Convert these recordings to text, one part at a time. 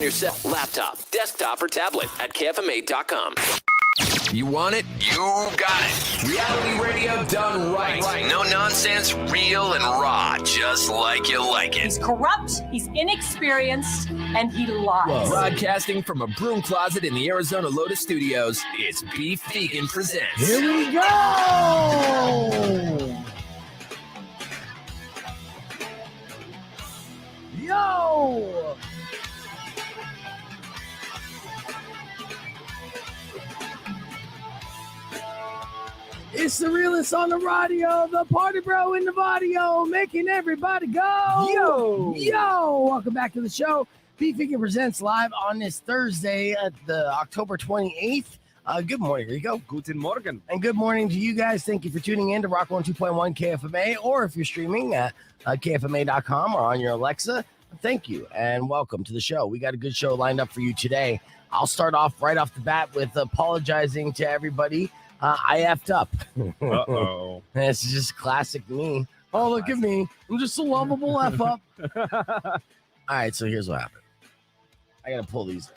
Your cell, laptop, desktop, or tablet at KFMA.com. You want it? You got it. Reality radio done right. No nonsense, real and raw, just like you like it. He's corrupt, he's inexperienced, and he lies. Broadcasting from a broom closet in the Arizona Lotus Studios, it's Beef Vegan Presents. Here we go! Yo! It's the realest on the radio, the party bro in the audio, making everybody go. Yo! Welcome back to the show. Beef Vegan Presents live on this Thursday, the October 28th. Good morning, Rico. Guten Morgen. And good morning to you guys. Thank you for tuning in to Rock 102.1 KFMA, or if you're streaming at KFMA.com or on your Alexa, thank you and welcome to the show. We got a good show lined up for you today. I'll start off right off the bat with apologizing to everybody. I effed up. Uh-oh. It's just classic me. Oh, look at me. I'm just a lovable F up. All right, so here's what happened. I got to pull these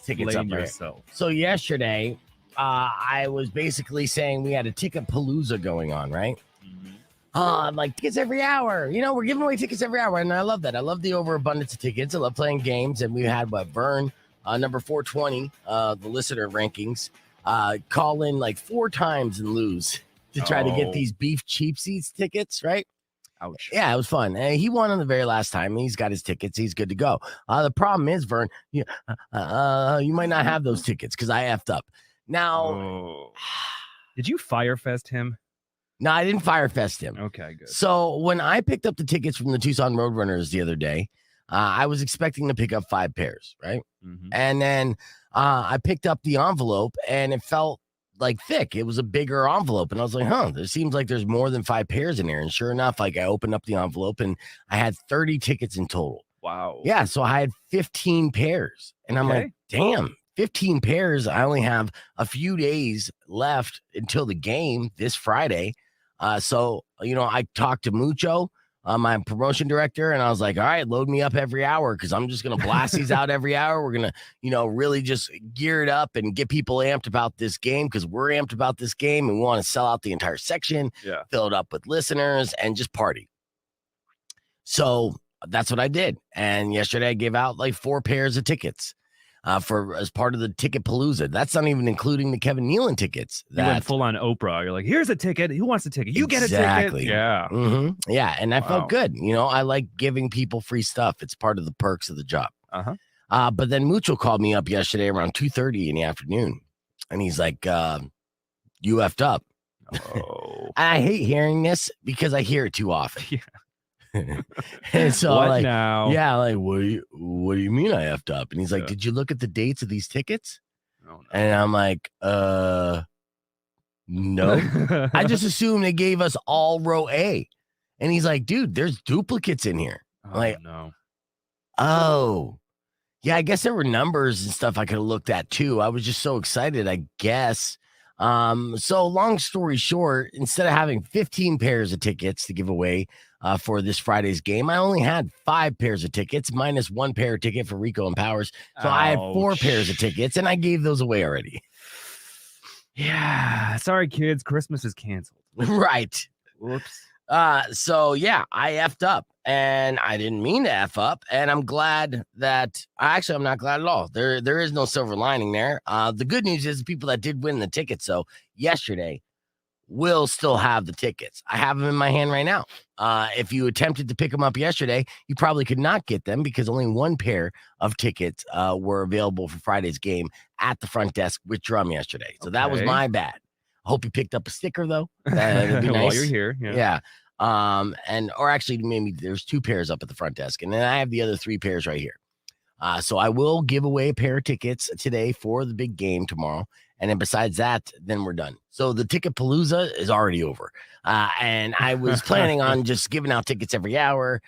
tickets Blame up right. yourself. So yesterday, I was basically saying we had a ticket palooza going on, right? Mm-hmm. I'm like, tickets every hour. You know, we're giving away tickets every hour, and I love that. I love the overabundance of tickets. I love playing games, and we had, Vern, number 420, the listener rankings, call in like 4 times and lose to try to get these beef cheap seats tickets, right? Ouch. Yeah, it was fun. And he won on the very last time. He's got his tickets. He's good to go. The problem is, Vern, you might not have those tickets because I effed up. Now, Did you Firefest him? no, I didn't Firefest him. Okay, good. So when I picked up the tickets from the Tucson Roadrunners the other day, I was expecting to pick up 5 pairs, right? Mm-hmm. And then I picked up the envelope and it felt like thick. It was a bigger envelope. And I was like, there seems like there's more than 5 pairs in there. And sure enough, like I opened up the envelope and I had 30 tickets in total. Wow. Yeah. So I had 15 pairs. And I'm like, damn, 15 pairs. I only have a few days left until the game this Friday. So, I talked to Mucho, my promotion director, and I was like, all right, load me up every hour because I'm just going to blast these out every hour. We're going to, really just gear it up and get people amped about this game because we're amped about this game and we want to sell out the entire section, fill it up with listeners, and just party. So that's what I did. And yesterday I gave out like 4 pairs of tickets as part of the ticket palooza. That's not even including the Kevin Nealon tickets. You went full on Oprah. You're like, here's a ticket. Who wants a ticket? You get a ticket. Yeah. Mm-hmm. Yeah. And I felt good. I like giving people free stuff. It's part of the perks of the job. Uh-huh. But then Mucho called me up yesterday around 2:30 in the afternoon. And he's like, you effed up. Oh. I hate hearing this because I hear it too often. Yeah. And so what now? Yeah, like what do you mean I effed up? And he's like, did you look at the dates of these tickets? Oh, no. And I'm like, no. I just assumed they gave us all row A. And he's like, dude, there's duplicates in here. Oh, like, no. Oh. Yeah, I guess there were numbers and stuff I could have looked at too. I was just so excited, I guess. So long story short, instead of having 15 pairs of tickets to give away for this Friday's game, I only had 5 pairs of tickets minus 1 pair of ticket for Rico and Powers. So I had 4 pairs of tickets and I gave those away already. Yeah. Sorry, kids. Christmas is canceled. Right. Whoops. So yeah, I effed up and I didn't mean to F up. And I'm glad that I'm not glad at all. There is no silver lining there. The good news is the people that did win the tickets. So yesterday will still have the tickets. I have them in my hand right now. If you attempted to pick them up yesterday, you probably could not get them because only 1 pair of tickets were available for Friday's game at the front desk with Drum yesterday. So that was my bad. I hope you picked up a sticker though. That'd be nice. While you're here. Yeah. Or actually maybe there's 2 pairs up at the front desk and then I have the other 3 pairs right here. So I will give away a pair of tickets today for the big game tomorrow. And then besides that, then we're done. So the ticket palooza is already over. And I was planning on just giving out tickets every hour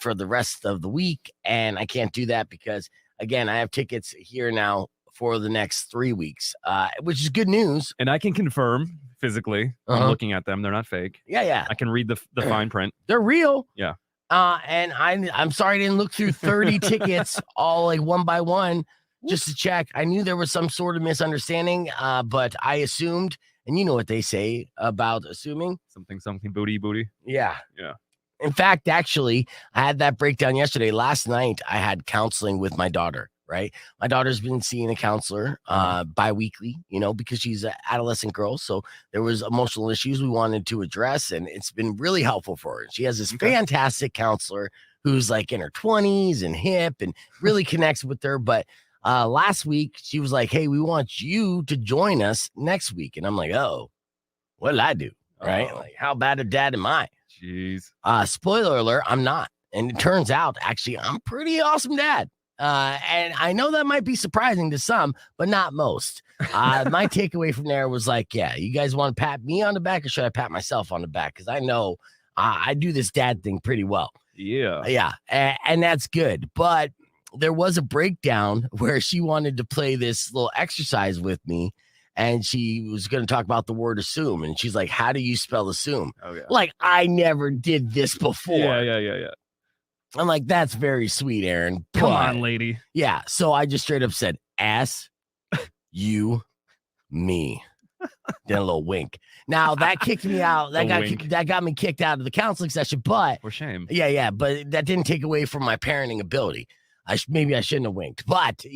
for the rest of the week. And I can't do that because, again, I have tickets here now for the next 3 weeks, which is good news. And I can confirm physically, I'm looking at them. They're not fake. Yeah. I can read the fine print. They're real. Yeah. And I'm sorry I didn't look through 30 tickets all like one by one just to check. I knew there was some sort of misunderstanding, but I assumed, and you know what they say about assuming. Something booty. Yeah. Yeah. In fact, actually, I had that breakdown yesterday. Last night, I had counseling with my daughter, right? My daughter's been seeing a counselor bi-weekly, because she's an adolescent girl. So there was emotional issues we wanted to address, and it's been really helpful for her. She has this fantastic counselor who's like in her 20s and hip and really connects with her. But last week, she was like, hey, we want you to join us next week. And I'm like, oh, what did I do? Right? Like, how bad a dad am I? Jeez. Spoiler alert, I'm not. And it turns out, actually, I'm a pretty awesome dad. And I know that might be surprising to some, but not most. My takeaway from there was like, yeah, you guys want to pat me on the back or should I pat myself on the back? Because I know I do this dad thing pretty well. Yeah. Yeah. And that's good. But there was a breakdown where she wanted to play this little exercise with me. And she was going to talk about the word assume. And she's like, how do you spell assume? Oh, yeah. Like, I never did this before. Yeah. I'm like, that's very sweet, Aaron. Come on, lady. Yeah. So I just straight up said, ass, you, me. Then a little wink. Now that kicked me out. That got me kicked out of the counseling session. But for shame. Yeah. But that didn't take away from my parenting ability. Maybe I shouldn't have winked. But,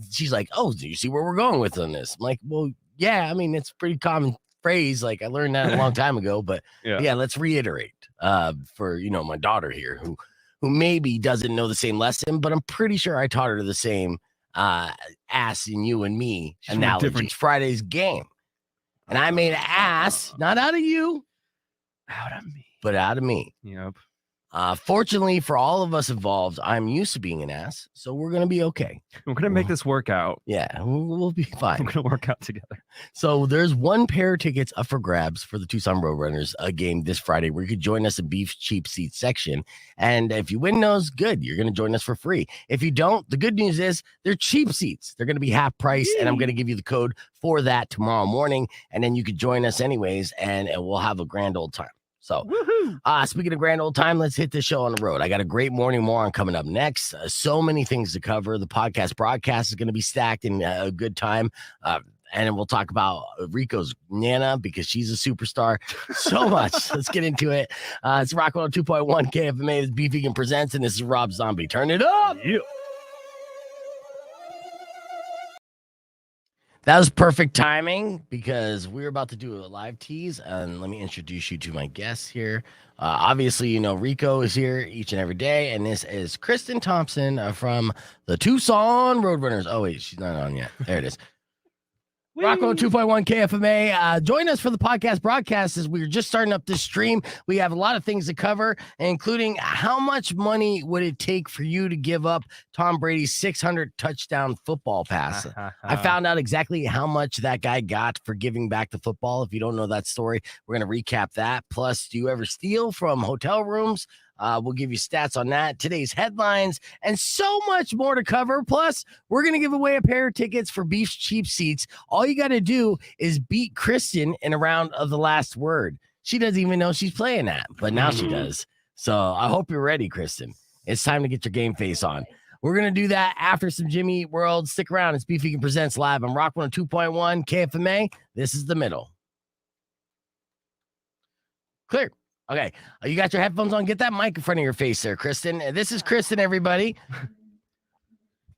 she's like, oh, do you see where we're going with on this? I'm like, well, yeah, I mean, it's a pretty common phrase. Like I learned that a long time ago, but yeah, let's reiterate for, my daughter here who maybe doesn't know the same lesson, but I'm pretty sure I taught her the same ass in you and me analogy. Friday's game. And I made an ass, not out of you, out of me, but out of me. Yep. Fortunately for all of us involved, I'm used to being an ass, so we're going to be okay. We're going to make this work out. Yeah, we'll be fine. We're going to work out together. So there's one pair of tickets up for grabs for the Tucson Roadrunners, a game this Friday where you could join us in Beef's Cheap Seats section. And if you win those, good. You're going to join us for free. If you don't, the good news is they're cheap seats. They're going to be half price, and I'm going to give you the code for that tomorrow morning. And then you could join us anyways, and we'll have a grand old time. So, speaking of grand old time, let's hit this show on the road. I got a great morning moron coming up next. So many things to cover. The podcast broadcast is going to be stacked in a good time. And then we'll talk about Rico's Nana because she's a superstar. So much. Let's get into it. It's Rock 102.1 KFMA. This Beef Vegan Presents, and this is Rob Zombie. Turn it up. Yeah. That was perfect timing because we're about to do a live tease, and let me introduce you to my guests here. Obviously, Rico is here each and every day, and this is Kristin Thompson from the Tucson Roadrunners. Oh, wait, she's not on yet. There it is. Rocco 2.1 KFMA. Join us for the podcast broadcast as we're just starting up this stream. We have a lot of things to cover, including how much money would it take for you to give up Tom Brady's 600 touchdown football pass? I found out exactly how much that guy got for giving back the football. If you don't know that story, we're going to recap that. Plus, do you ever steal from hotel rooms? We'll give you stats on that, today's headlines, and so much more to cover. Plus, we're going to give away a pair of tickets for Beef's Cheap Seats. All you got to do is beat Kristin in a round of the last word. She doesn't even know she's playing that, but now she does. So I hope you're ready, Kristin. It's time to get your game face on. We're going to do that after some Jimmy Eat World. Stick around. It's Beef Vegan Presents live on Rock 102.1 KFMA. This is the middle. Clear. Okay, you got your headphones on. Get that mic in front of your face there, Kristin. This is Kristin, everybody.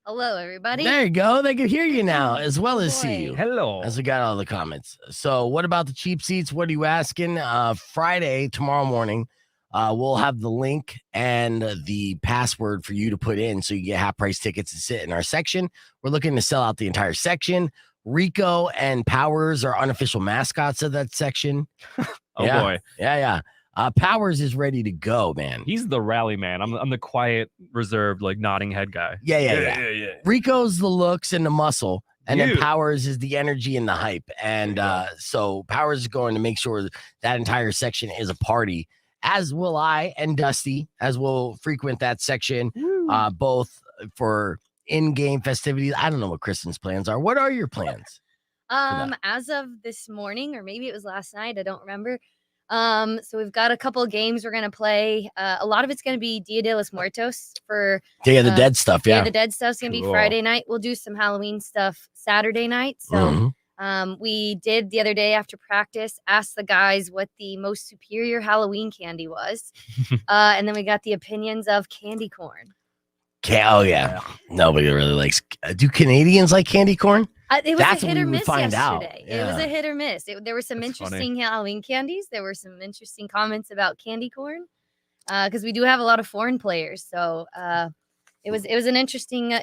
Hello, everybody. There you go. They can hear you now as well as see you. Hello. As we got all the comments. So what about the cheap seats? What are you asking? Friday, tomorrow morning, we'll have the link and the password for you to put in so you get half-price tickets to sit in our section. We're looking to sell out the entire section. Rico and Powers are unofficial mascots of that section. Boy. Yeah. Powers is ready to go, man. He's the rally man. I'm the quiet, reserved, like nodding head guy. Yeah. Rico's the looks and the muscle, and then Powers is the energy and the hype. And so Powers is going to make sure that entire section is a party, as will I and Dusty, as will frequent that section, both for in-game festivities. I don't know what Kristin's plans are. What are your plans? As of this morning, or maybe it was last night, I don't remember. So we've got a couple of games we're gonna play. A lot of it's gonna be Dia de los Muertos for Day of the Dead stuff. Day Yeah. of the Dead stuff's gonna be Friday night. We'll do some Halloween stuff Saturday night. So we did the other day after practice, asked the guys what the most superior Halloween candy was. And then we got the opinions of candy corn. Oh, yeah. Nobody really likes. Do Canadians like candy corn? It was That's a what hit or we would miss find out. yesterday. It was a hit or miss. There were some interesting Halloween candies. There were some interesting comments about candy corn because we do have a lot of foreign players. So it was an interesting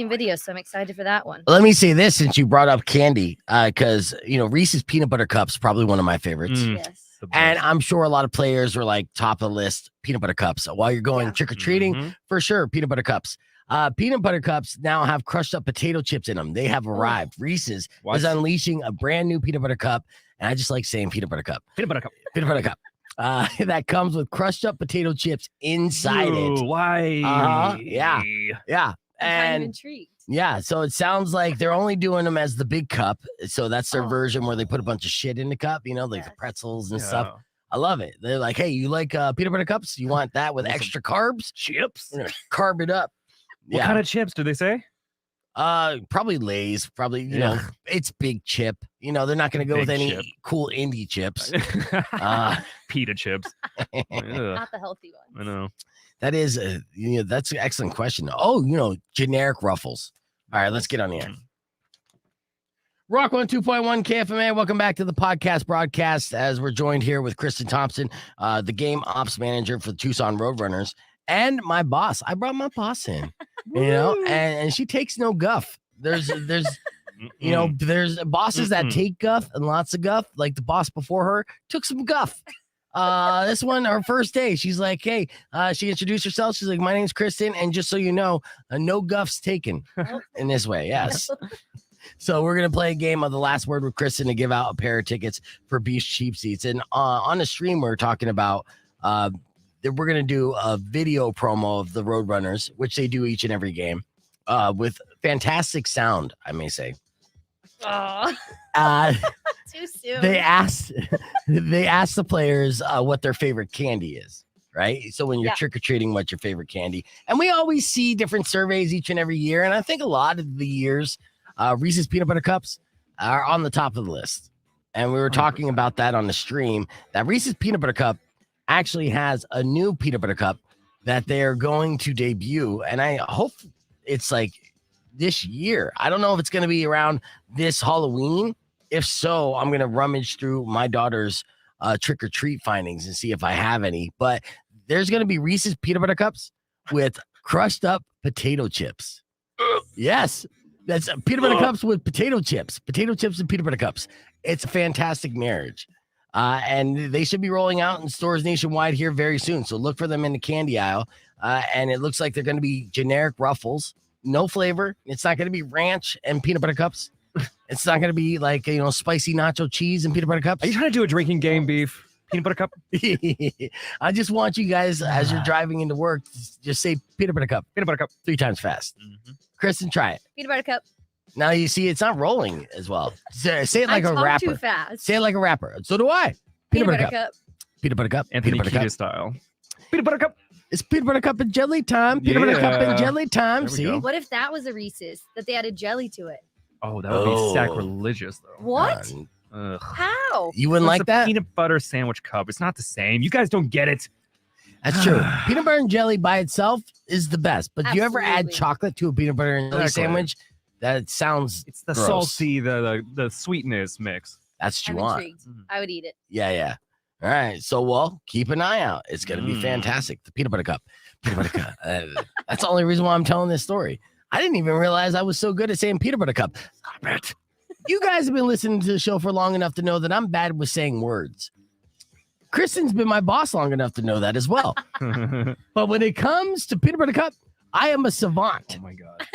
video. So I'm excited for that one. Let me say this since you brought up candy, because Reese's peanut butter cups probably one of my favorites. Yes. And I'm sure a lot of players are like top of the list peanut butter cups. So while you're going trick or treating, for sure, peanut butter cups. Peanut butter cups now have crushed up potato chips in them. They have arrived. Reese's is unleashing a brand new peanut butter cup. And I just like saying peanut butter cup. Peanut butter cup. Peanut butter cup. That comes with crushed up potato chips inside it. Why? Yeah. I'm kind of intrigued. Yeah. So it sounds like they're only doing them as the big cup. So that's their version where they put a bunch of shit in the cup, like the pretzels and stuff. I love it. They're like, hey, you like peanut butter cups? You want that with extra carbs? Chips? We're gonna carb it up. What kind of chips do they say? Probably Lay's. Probably, it's big chip. They're not going to go with any cool indie chips. Pita chips. Not the healthy ones. I know. That is, that's an excellent question. Oh, generic Ruffles. All right, let's get on the air. Rock 102.1 KFMA. Welcome back to the podcast broadcast as we're joined here with Kristin Thompson, the game ops manager for the Tucson Roadrunners. And my boss. I brought my boss in, and she takes no guff. There's bosses that take guff and lots of guff. Like the boss before her took some guff. This one, her first day, she's like, hey, she introduced herself. She's like, my name's Kristin. And just so you know, no guff's taken in this way. Yes. So we're going to play a game of the last word with Kristin to give out a pair of tickets for Beast Cheap Seats. And on the stream, we're talking about, we're going to do a video promo of the Roadrunners, which they do each and every game, with fantastic sound, I may say. Oh, too soon. They asked the players what their favorite candy is, right? So when you're trick-or-treating, what's your favorite candy? And we always see different surveys each and every year. And I think a lot of the years, Reese's Peanut Butter Cups are on the top of the list. And we were talking about that on the stream, that Reese's Peanut Butter Cup actually has a new peanut butter cup that they are going to debut, and I hope it's like this year. I don't know if it's going to be around this Halloween. If so, I'm going to rummage through my daughter's trick-or-treat findings and see if I have any, but there's going to be Reese's peanut butter cups with crushed up potato chips. Yes, that's peanut butter cups with potato chips and peanut butter cups. It's a fantastic marriage. And they should be rolling out in stores nationwide here very soon. So look for them in the candy aisle. And it looks like they're going to be generic Ruffles, no flavor. It's not going to be ranch and peanut butter cups. It's not going to be like, spicy nacho cheese and peanut butter cups. Are you trying to do a drinking game, Beef? Peanut butter cup? I just want you guys, as you're driving into work, just say peanut butter cup. Peanut butter cup. 3 times fast. Kristin, try it. Peanut butter cup. Now you see it's not rolling as well. Say it like a rapper. Too fast. Say it like a rapper. So do I. Peanut butter cup. Peanut butter cup. Anthony Peanut butter Kiedis style. Peanut butter cup. It's peanut butter cup and jelly time. Peanut butter cup and jelly time. See? Go. What if that was a Reese's that they added jelly to it? Oh, that would be sacrilegious, though. What? How? You wouldn't like that? Peanut butter sandwich cup. It's not the same. You guys don't get it. That's true. Peanut butter and jelly by itself is the best. But do you ever add chocolate to a peanut butter and jelly sandwich? That sounds It's the gross. salty, the sweetness mix. That's what I'm you want. intrigued. I would eat it. Yeah. All right. So, keep an eye out. It's going to be fantastic. The peanut butter cup. Peanut butter cup. That's the only reason why I'm telling this story. I didn't even realize I was so good at saying peanut butter cup. Stop it. You guys have been listening to the show for long enough to know that I'm bad with saying words. Kristin's been my boss long enough to know that as well. But when it comes to peanut butter cup, I am a savant. Oh, my God.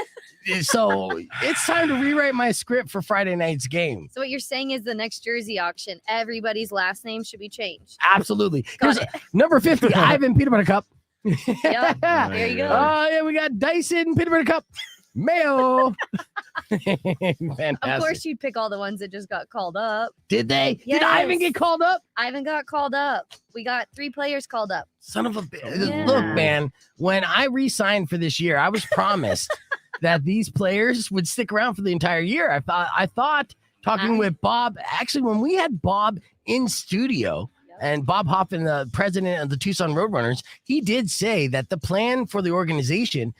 So it's time to rewrite my script for Friday night's game. So what you're saying is the next jersey auction, everybody's last name should be changed. Absolutely. Here's number 50, Ivan Peanut Butter Cup. Yep. There you go. Oh, yeah, we got Dyson Peanut Butter Cup. Mayo. Fantastic. Of course, you'd pick all the ones that just got called up. Did they? Yes. Did Ivan get called up? Ivan got called up. We got 3 players called up. Son of a bitch. Yeah. Look, man, when I re-signed for this year, I was promised that these players would stick around for the entire year. I thought talking with Bob, actually, when we had Bob in studio, and Bob Hoffman, the president of the Tucson Roadrunners, he did say that the plan for the organization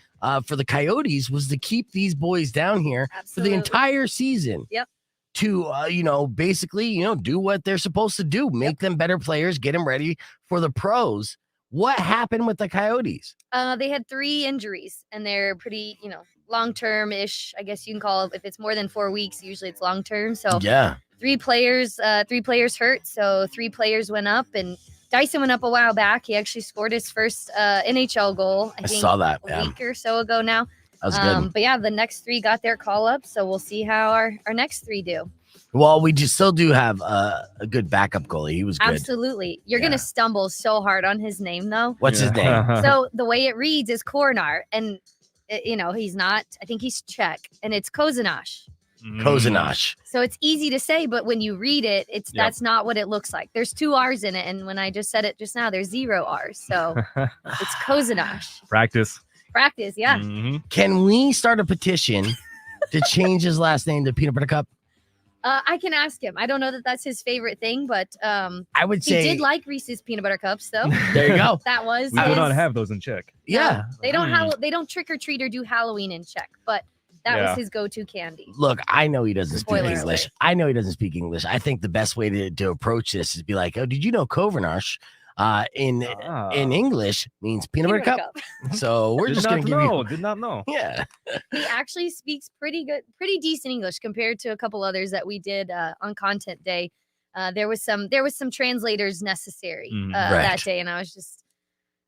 for the Coyotes was to keep these boys down here for the entire season. Yep. To, basically, do what they're supposed to do, make them better players, get them ready for the pros. What happened with the Coyotes? They had 3 injuries, and they're pretty, long-term-ish, I guess you can call it. If it's more than 4 weeks, usually it's long-term. So yeah. 3 players hurt. So 3 players went up, and Dyson went up a while back. He actually scored his first NHL goal. I think saw that a week or so ago now. That was good. But yeah, the next 3 got their call up. So we'll see how our next 3 do. Well, we still do have a good backup goalie. He was good. Absolutely. You're going to stumble so hard on his name, though. What's his name? So the way it reads is Kornar. And, he's not. I think he's Czech. And it's Kozanash. Kozanash. So it's easy to say, but when you read it, that's not what it looks like. There's 2 R's in it. And when I just said it just now, there's 0 R's. So it's Kozanash. Practice, yeah. Mm-hmm. Can we start a petition to change his last name to Peanut Butter Cup? I can ask him. I don't know that that's his favorite thing, but I would say he did like Reese's peanut butter cups, though. There you go. That was We do not have those in Czech. Yeah. They don't trick or treat or do Halloween in Czech, but that was his go-to candy. Look, I know he doesn't speak Spoiler English. alert. I know he doesn't speak English. I think the best way to approach this is be like, oh, did you know Kovanash in English means peanut butter cup? So we're just going to give you. Did not know. Yeah. He actually speaks pretty decent English compared to a couple others that we did on content day. There was some translators necessary that day, and I was just,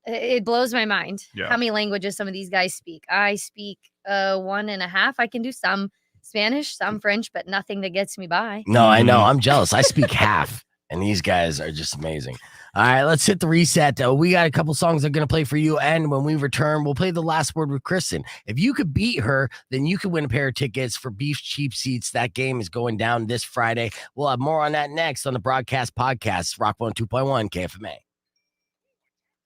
it blows my mind how many languages some of these guys speak. I speak 1.5. I can do some Spanish, some French, but nothing that gets me by. No, I know. I'm jealous. I speak half, and these guys are just amazing. All right, let's hit the reset. We got a couple songs that are going to play for you, and when we return, we'll play The Last Word with Kristin. If you could beat her, then you could win a pair of tickets for Beef Cheap Seats. That game is going down this Friday. We'll have more on that next on the Broadcast Podcast, Rock 102.1 KFMA.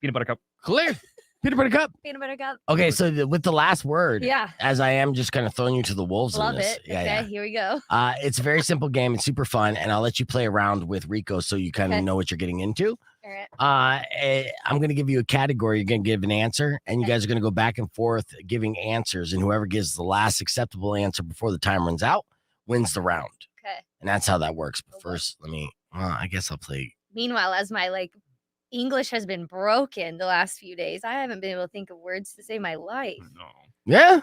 Peanut butter cup. Clear. Peanut Butter Cup. Peanut butter cup. Okay, so with The Last Word, Yeah. as I am just kind of throwing you to the wolves Love in this. it. Okay, here we go. It's a very simple game. It's super fun, and I'll let you play around with Rico so you kind of know what you're getting into. All right. I'm going to give you a category. You're going to give an answer, and you guys are going to go back and forth giving answers, and whoever gives the last acceptable answer before the time runs out wins the round. Okay. And that's how that works. But first, I guess I'll play. Meanwhile, as my English has been broken the last few days, I haven't been able to think of words to save my life. No. Yeah.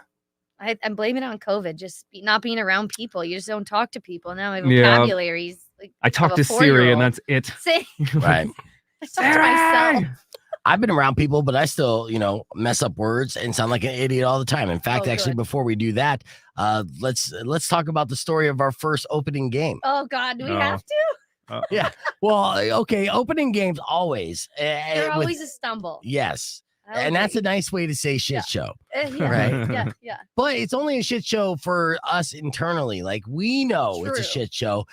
I'm blaming it on COVID, just not being around people. You just don't talk to people. Now my vocabulary is like I talk to Siri, and that's it. See? Right. I talk to myself. I've been around people, but I still, mess up words and sound like an idiot all the time. In fact, actually, before we do that, let's talk about the story of our first opening game. Oh God, do we have to? Yeah. Well, okay. Opening games always. They're always a stumble. Yes. And that's a nice way to say shit show. Right? Yeah. But it's only a shit show for us internally. Like, we know it's a shit show.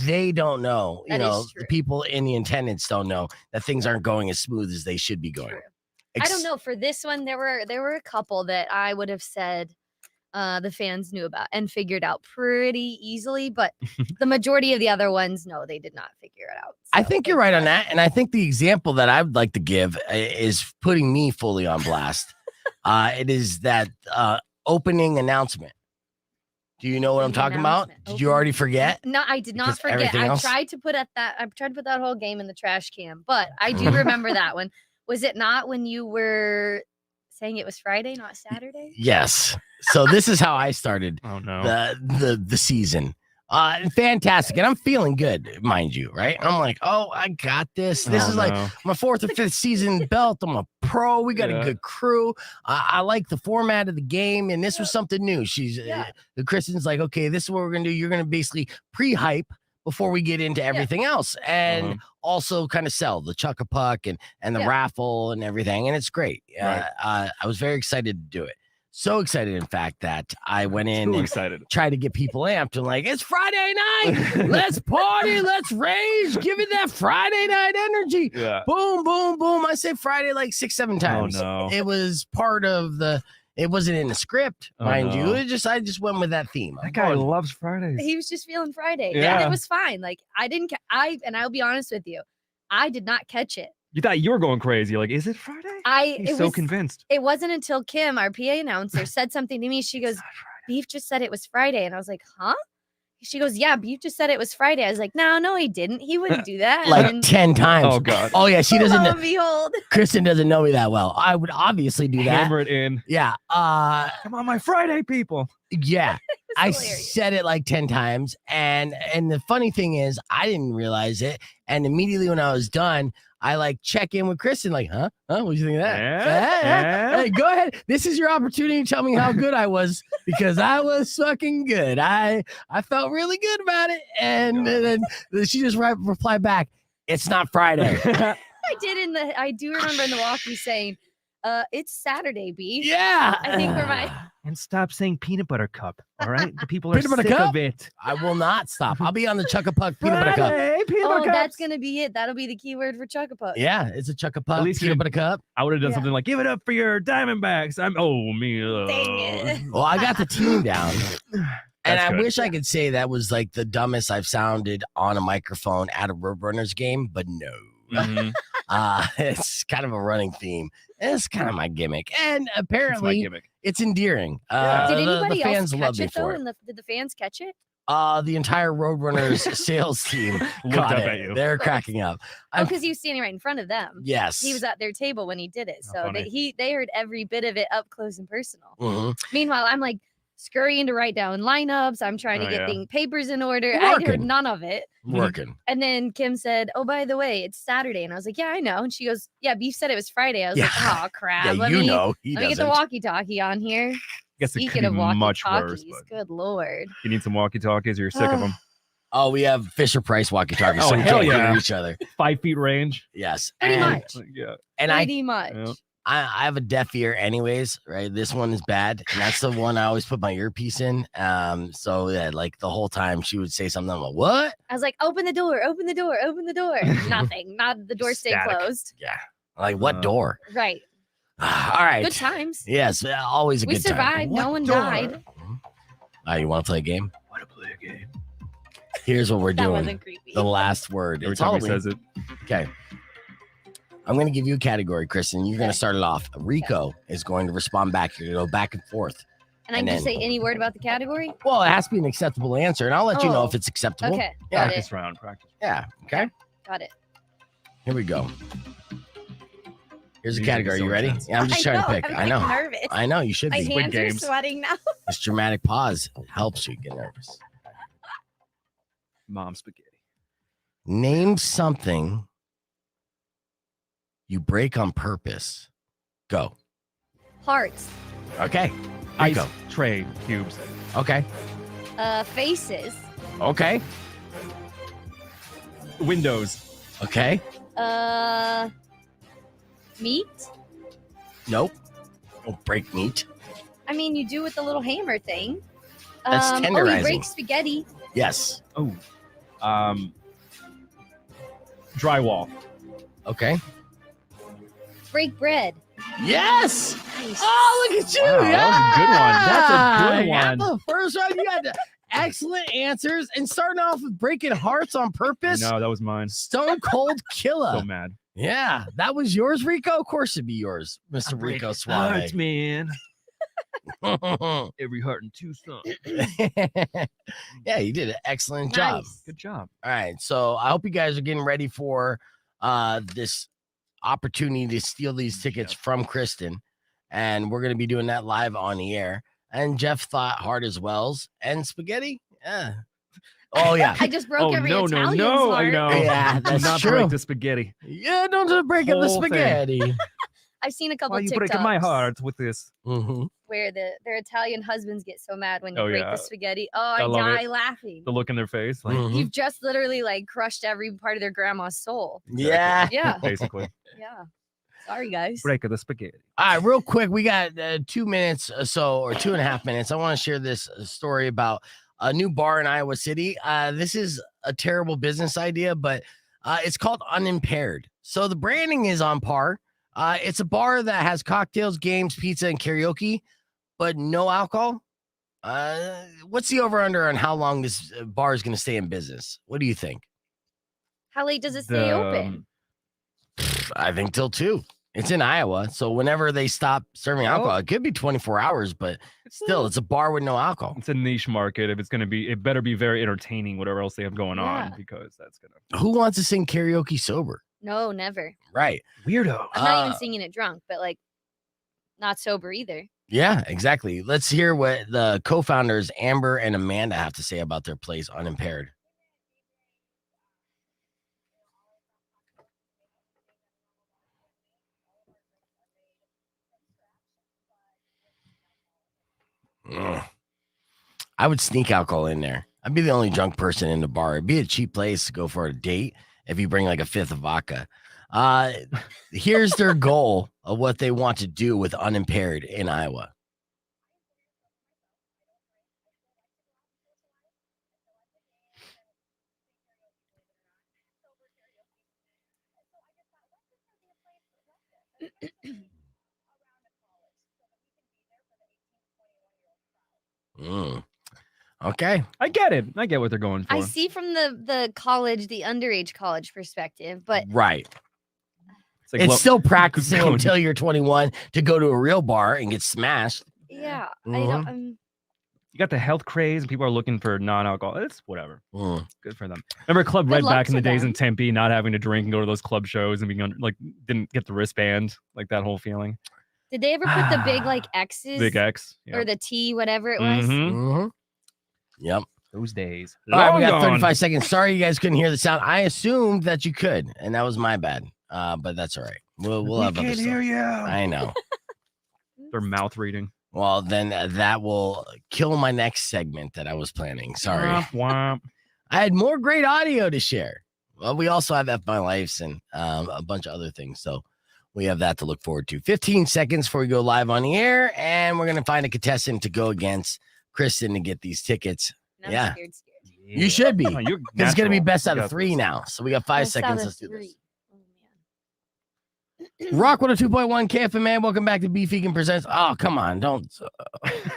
They don't know. The people in the attendance don't know that things aren't going as smooth as they should be going. I don't know. For this one, there were a couple that I would have said the fans knew about and figured out pretty easily, but the majority of the other ones, no, they did not figure it out. So I think you're right on that. And I think the example that I would like to give is putting me fully on blast. It is that opening announcement. Do you know what I'm talking about? Did you already forget? No, I did not forget. I tried to put that whole game in the trash can, but I do remember that one. Was it not when you were saying it was Friday, not Saturday? Yes. So this is how I started the season. Fantastic. And I'm feeling good, mind you, right? I'm like, oh, I got this. This is like my 4th or 5th season belt. I'm a pro. We got a good crew. I like the format of the game. And this was something new. Kristin's like, okay, this is what we're going to do. You're going to basically pre-hype before we get into everything else. And also kind of sell the Chuck-a-Puck and the raffle and everything. And it's great. I was very excited to do it. So excited, in fact, that I went in and excited. Tried to get people amped and like, it's Friday night. Let's party. Let's rage. Give it that Friday night energy. Yeah. Boom, boom, boom. I said Friday like 6-7 times. Oh, no. It was part of it wasn't in the script, mind you. I just went with that theme. That guy loves Fridays. He was just feeling Friday. Yeah. And it was fine. Like I didn't, and I'll be honest with you, I did not catch it. You thought you were going crazy. Like, is it Friday? He's so convinced. It wasn't until Kim, our PA announcer, said something to me. She goes, Beef just said it was Friday. And I was like, huh? She goes, yeah, Beef just said it was Friday. I was like, no, he didn't. He wouldn't do that. Like 10 times. Oh, God. Oh, yeah, she doesn't. Lo and behold. Kristen doesn't know me that well. I would obviously do that. Hammer it in. Yeah. Come on, my Friday people. Yeah. I hilarious. said it like 10 times. And the funny thing is, I didn't realize it. And immediately when I was done, I like check in with Kristen, like, huh? What do you think of that? Yeah. Hey, go ahead. This is your opportunity to tell me how good I was because I was fucking good. I felt really good about it. And then she just replied back, it's not Friday. I do remember in the walkie saying, it's Saturday, Beef. Yeah. I think for my And stop saying peanut butter cup. All right, the people are Peanut butter sick cup? of it. I will not stop. I'll be on the Chuck-a-Puck peanut butter cup. Friday, peanut butter cups. that's gonna be it. That'll be the keyword for Chuck-a-Puck. Yeah, it's a Chuck-a-Puck At least peanut you- butter cup. I would have done Yeah. something like, give it up for your Diamondbacks. Dang it. Well, I got the team down. And That's I good. wish I could say that was like the dumbest I've sounded on a microphone at a Roadrunners game, but no. Mhm. It's kind of a running theme. It's kind of my gimmick. And That's my apparently gimmick. it's endearing. Yeah. Did the anybody fans else love catch me it though? for it. Did the fans catch it? The entire Roadrunners sales team Looked caught up it. at you. They're cracking up. Oh, because he was standing right in front of them. Yes. He was at their table when he did it. How So funny. they heard every bit of it up close and personal. Mhm. Meanwhile, I'm like scurrying to write down lineups. I'm trying to Oh, get yeah. papers in order. I heard Working. none of it. Working. And then Kim said, "Oh, by the way, it's Saturday." And I was like, "Yeah, I know." And she goes, "Yeah, Beef said it was Friday." I was like, Yeah. "Oh crap!" Yeah, let you me, know. He Let me get the doesn't. walkie-talkie on here. Guess it could Speaking be of much worse. walkie-talkies, But good lord. you need some walkie-talkies or you're sick of them. Oh, we have Fisher Price walkie-talkies, Oh, so we hell can't hear yeah. each other. 5 feet range. Yes. Pretty and, much. Yeah. And Pretty much. Yeah. I have a deaf ear anyways, right? This one is bad. And that's the one I always put my earpiece in. So yeah, like the whole time she would say something. I'm like, what? I was like, "Open the door! Open the door! Open the door!" Nothing. Not the door stayed Static. closed. Yeah. Like what Uh, door? Right. All right. Good times. Yes, always a We good time. survived. No one died. You want to play a game? Want to play a game? Here's what we're That doing. wasn't creepy. The last word. Every It's time he Halloween. says it. Okay. I'm going to give you a category, Kristen. You're going to Okay. start it off. Rico is going to respond back. You're going to go back and forth. And I and can just then- say any word about the category? Well, it has to be an acceptable answer, and I'll let you know Oh. if it's acceptable. Okay. Yeah. Got it. Practice round. Practice. Yeah. Okay. Got it. Here we go. Here's a Music is category. so You ready? intense. Yeah, I'm just trying to pick. I'm I know. nervous. I know. You should My be. Squid hands are Games. sweating now. This dramatic pause helps you get nervous. Mom spaghetti. Name something you break on purpose. Go. Hearts. Okay. Ice Rico. tray cubes. Okay. Faces. Okay. Windows. Okay. Meat. Nope. Don't break meat. I mean, you do with the little hammer thing. That's Oh, you tenderizing. break spaghetti. Yes. Oh. Drywall. Okay. Break bread. Yes. Nice. Oh, look at you. Wow, that was a good one. That's a good Yeah, one. the first one, you had the excellent answers. And starting off with breaking hearts on purpose. No, that was mine. Stone Cold Killer. So mad. Yeah, that was yours, Rico. Of course it'd be yours, Mr. Rico Hearts, Suave. man. Every heart in Tucson. Yeah, you did an excellent job. Nice. Good job. All right, so I hope you guys are getting ready for this opportunity to steal these tickets from Kristen, and we're going to be doing that live on the air. And Jeff thought hard as wells and spaghetti. Yeah. Oh yeah. I just broke Oh, every no, Italian's no, I heart. know. Yeah, Do that's not true. break the spaghetti. Yeah, don't break up the Whole thing. spaghetti. I've seen a couple Why are you TikToks breaking my heart with this? Mhm. where their Italian husbands get so mad when you Oh, break yeah. the spaghetti. Oh, I I love die it. laughing. The look in their face. Like, Mhm. You've just literally like crushed every part of their grandma's soul. Yeah. Yeah. basically. Yeah. Sorry, guys. Break of the spaghetti. All right, real quick, we got 2 minutes or so, or 2.5 minutes. I want to share this story about a new bar in Iowa City. This is a terrible business idea, but it's called Unimpaired. So the branding is on par. It's a bar that has cocktails, games, pizza, and karaoke, but no alcohol. What's the over-under on how long this bar is going to stay in business? What do you think? How late does it stay open? I think till 2. It's in Iowa, so whenever they stop serving alcohol, it could be 24 hours, but still, it's a bar with no alcohol. It's a niche market. If it's going to be, it better be very entertaining, whatever else they have going on, because that's going to... Who wants to sing karaoke sober? No, never. Right. Weirdo. I'm not even singing it drunk, but like not sober either. Yeah, exactly. Let's hear what the co-founders Amber and Amanda have to say about their place Unimpaired. I would sneak alcohol in there. I'd be the only drunk person in the bar. It'd be a cheap place to go for a date if you bring like a 5th of vodka. Here's their goal of what they want to do with Unimpaired in Iowa. Okay. I get it. I get what they're going for. I see from the underage college perspective, but right. It's still practicing until you're 21 to go to a real bar and get smashed. Yeah. I don't. You got the health craze, and people are looking for non-alcohol. It's whatever. Good for them. Remember Club Red back in the days in Tempe, not having to drink and go to those club shows and being like didn't get the wristband, like that whole feeling. Did they ever put the big like X's? Big X. Or the T, whatever it was? Yep. Those days. All right, we got 35 seconds. Sorry you guys couldn't hear the sound. I assumed that you could, and that was my bad. But that's all right. We'll have other stuff. Hear you. I know. Their mouth reading. Well, then that will kill my next segment that I was planning. Sorry. Womp, womp. I had more great audio to share. Well, we also have F My Lifes and a bunch of other things. So we have that to look forward to. 15 seconds before we go live on the air. And we're going to find a contestant to go against Kristin to get these tickets. I'm scared. You should be. Oh, it's going to be best out of 3 now. So we got 5 seconds. Let's do this. Rock 102.1 KFMA. Welcome back to Beef Vegan Presents. Oh, come on. Don't.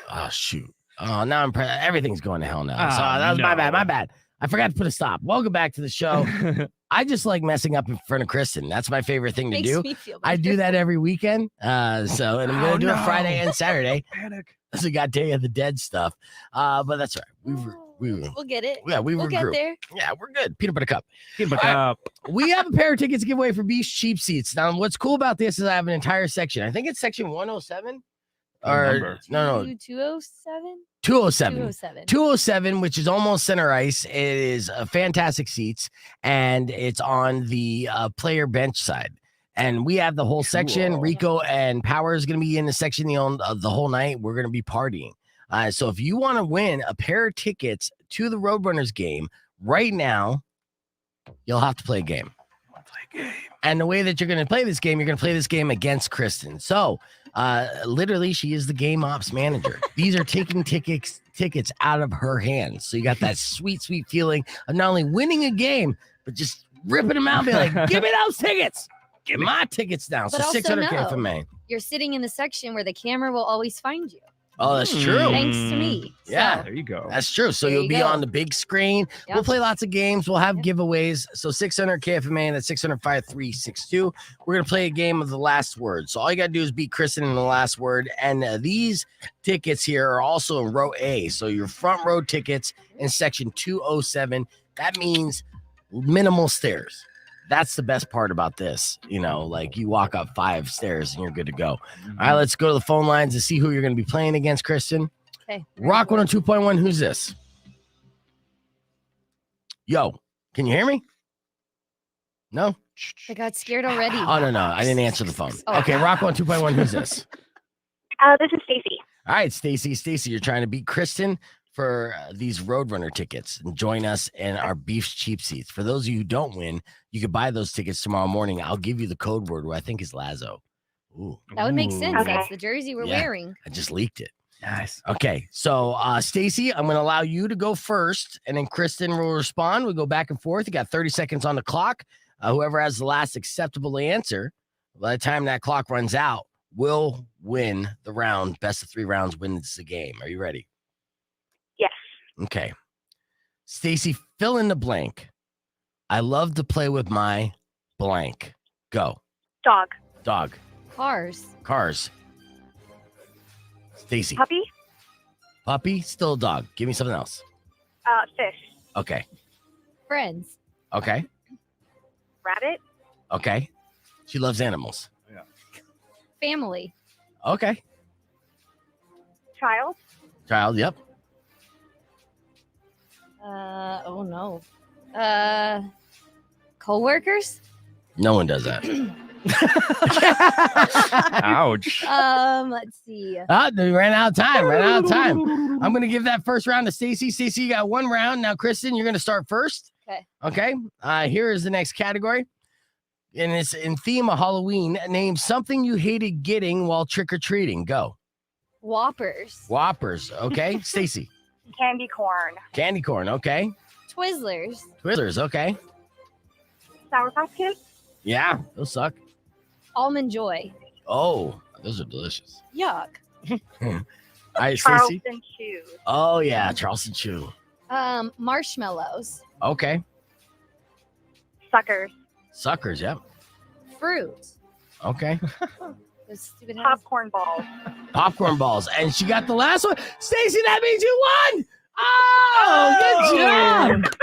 Oh, shoot. Oh, now everything's going to hell now. So that was my bad. My bad. I forgot to put a stop. Welcome back to the show. I just like messing up in front of Kristin. That's my favorite thing to do. I do that every weekend. And I'm going to do it Friday and Saturday. Panic. So we got Day of the Dead stuff. But that's all right. We'll get it. Yeah, we'll get there. Yeah, we're good. Peanut butter cup. Peanut butter cup. We have a pair of tickets to give away for Beef's Cheap Seats. Now, what's cool about this is I have an entire section. I think it's section 107. Or no. 207? 207. 207, which is almost center ice. It is fantastic seats, and it's on the player bench side. And we have the whole section. Rico and Power is going to be in the section the whole night. We're going to be partying. So if you want to win a pair of tickets to the Roadrunners game right now, you'll have to play a game. And the way that you're going to play this game, you're going to play this game against Kristin. So literally, she is the game ops manager. These are taking tickets out of her hands. So you got that sweet, sweet feeling of not only winning a game, but just ripping them out and be like, give me those tickets. Give me my tickets now. So 600 KFMA. You're sitting in the section where the camera will always find you. Oh, that's true. Thanks to me. Yeah, there you go. That's true. So you'll be on the big screen. Yep. We'll play lots of games. We'll have giveaways. So 600 KFMA, and that's 600-5362. We're going to play a game of the last word. So all you got to do is beat Kristin in the last word. And these tickets here are also in row A. So your front row tickets in section 207. That means minimal stairs. That's the best part about this. You know, like you walk up 5 stairs and you're good to go. All right, let's go to the phone lines to see who you're going to be playing against, Kristin. Okay. Rock 102.1. Who's this? Yo, can you hear me? No? I got scared already. Oh, no. I didn't answer the phone. Okay, Rock 102.1. Who's this? This is Stacy. All right, Stacy, you're trying to beat Kristin for these Roadrunner tickets and join us in our Beef Cheap Seats. For those of you who don't win, you can buy those tickets tomorrow morning. I'll give you the code word, who I think is Lazo. Ooh. That would make sense. Okay. That's the jersey we're wearing. I just leaked it. Nice. Okay, so Stacy, I'm going to allow you to go first, and then Kristin will respond. We go back and forth. You got 30 seconds on the clock. Whoever has the last acceptable answer, by the time that clock runs out, will win the round. Best of 3 rounds wins the game. Are you ready? Yes. Okay. Stacy, fill in the blank. I love to play with my blank. Go. Dog. Dog. Cars. Stacy. Puppy. Puppy, still a dog. Give me something else. Fish. Okay. Friends. Okay. Rabbit. Okay. She loves animals. Family. Okay. Child. Child, yep. Oh no. Co-workers. No one does that. Ouch. Let's see. They ran out of time. I'm going to give that first round to Stacy. Stacy, you got 1 round. Now, Kristin, you're going to start first. Okay. Here is the next category. And it's in theme of Halloween. Name something you hated getting while trick-or-treating. Go. Whoppers. Okay. Stacy. Candy corn. Candy corn. Okay. Twizzlers. Okay. Sour Patch Kids. Yeah, those suck. Almond Joy. Oh, those are delicious. Yuck. All right, Stacy. Charleston Chews. Oh, yeah, Charleston Chew. Marshmallows. Okay. Suckers. Yep. Fruit. Okay. Those stupid Popcorn balls. Popcorn balls. And she got the last one. Stacy, that means you won. Oh, good job.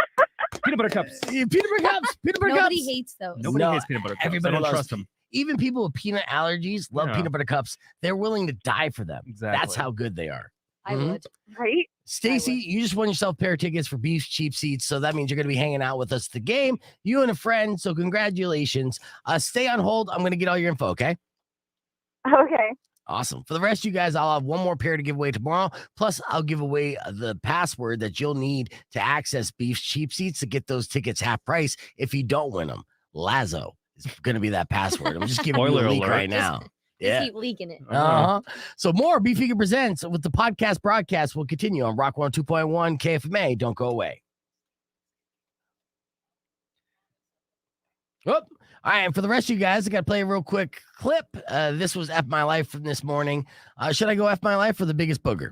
Peanut butter cups. Peanut butter cups. Nobody hates those. Nobody No, hates peanut butter cups. everybody I don't loves trust them. Even people with peanut allergies love Yeah. peanut butter cups. They're willing to die for them. Exactly. That's how good they are. I Mhm. would. Right? Stacy, you just won yourself a pair of tickets for Beef Cheap Seats. So that means you're going to be hanging out with us at the game, you and a friend. So congratulations. Stay on hold. I'm going to get all your info, okay? Okay. Awesome. For the rest of you guys, I'll have 1 more pair to give away tomorrow. Plus, I'll give away the password that you'll need to access Beef's Cheap Seats to get those tickets half price if you don't win them. Lazo is going to be that password. I'm just giving you a Spoiler leak alert. right now. Just keep leaking it. Uh-huh. So more Beef Vegan Presents with the podcast broadcast will continue on Rock 102.1 KFMA. Don't go away. Oh, all right. And for the rest of you guys, I got to play a real quick clip. This was F My Life from this morning. Should I go F My Life or the biggest booger?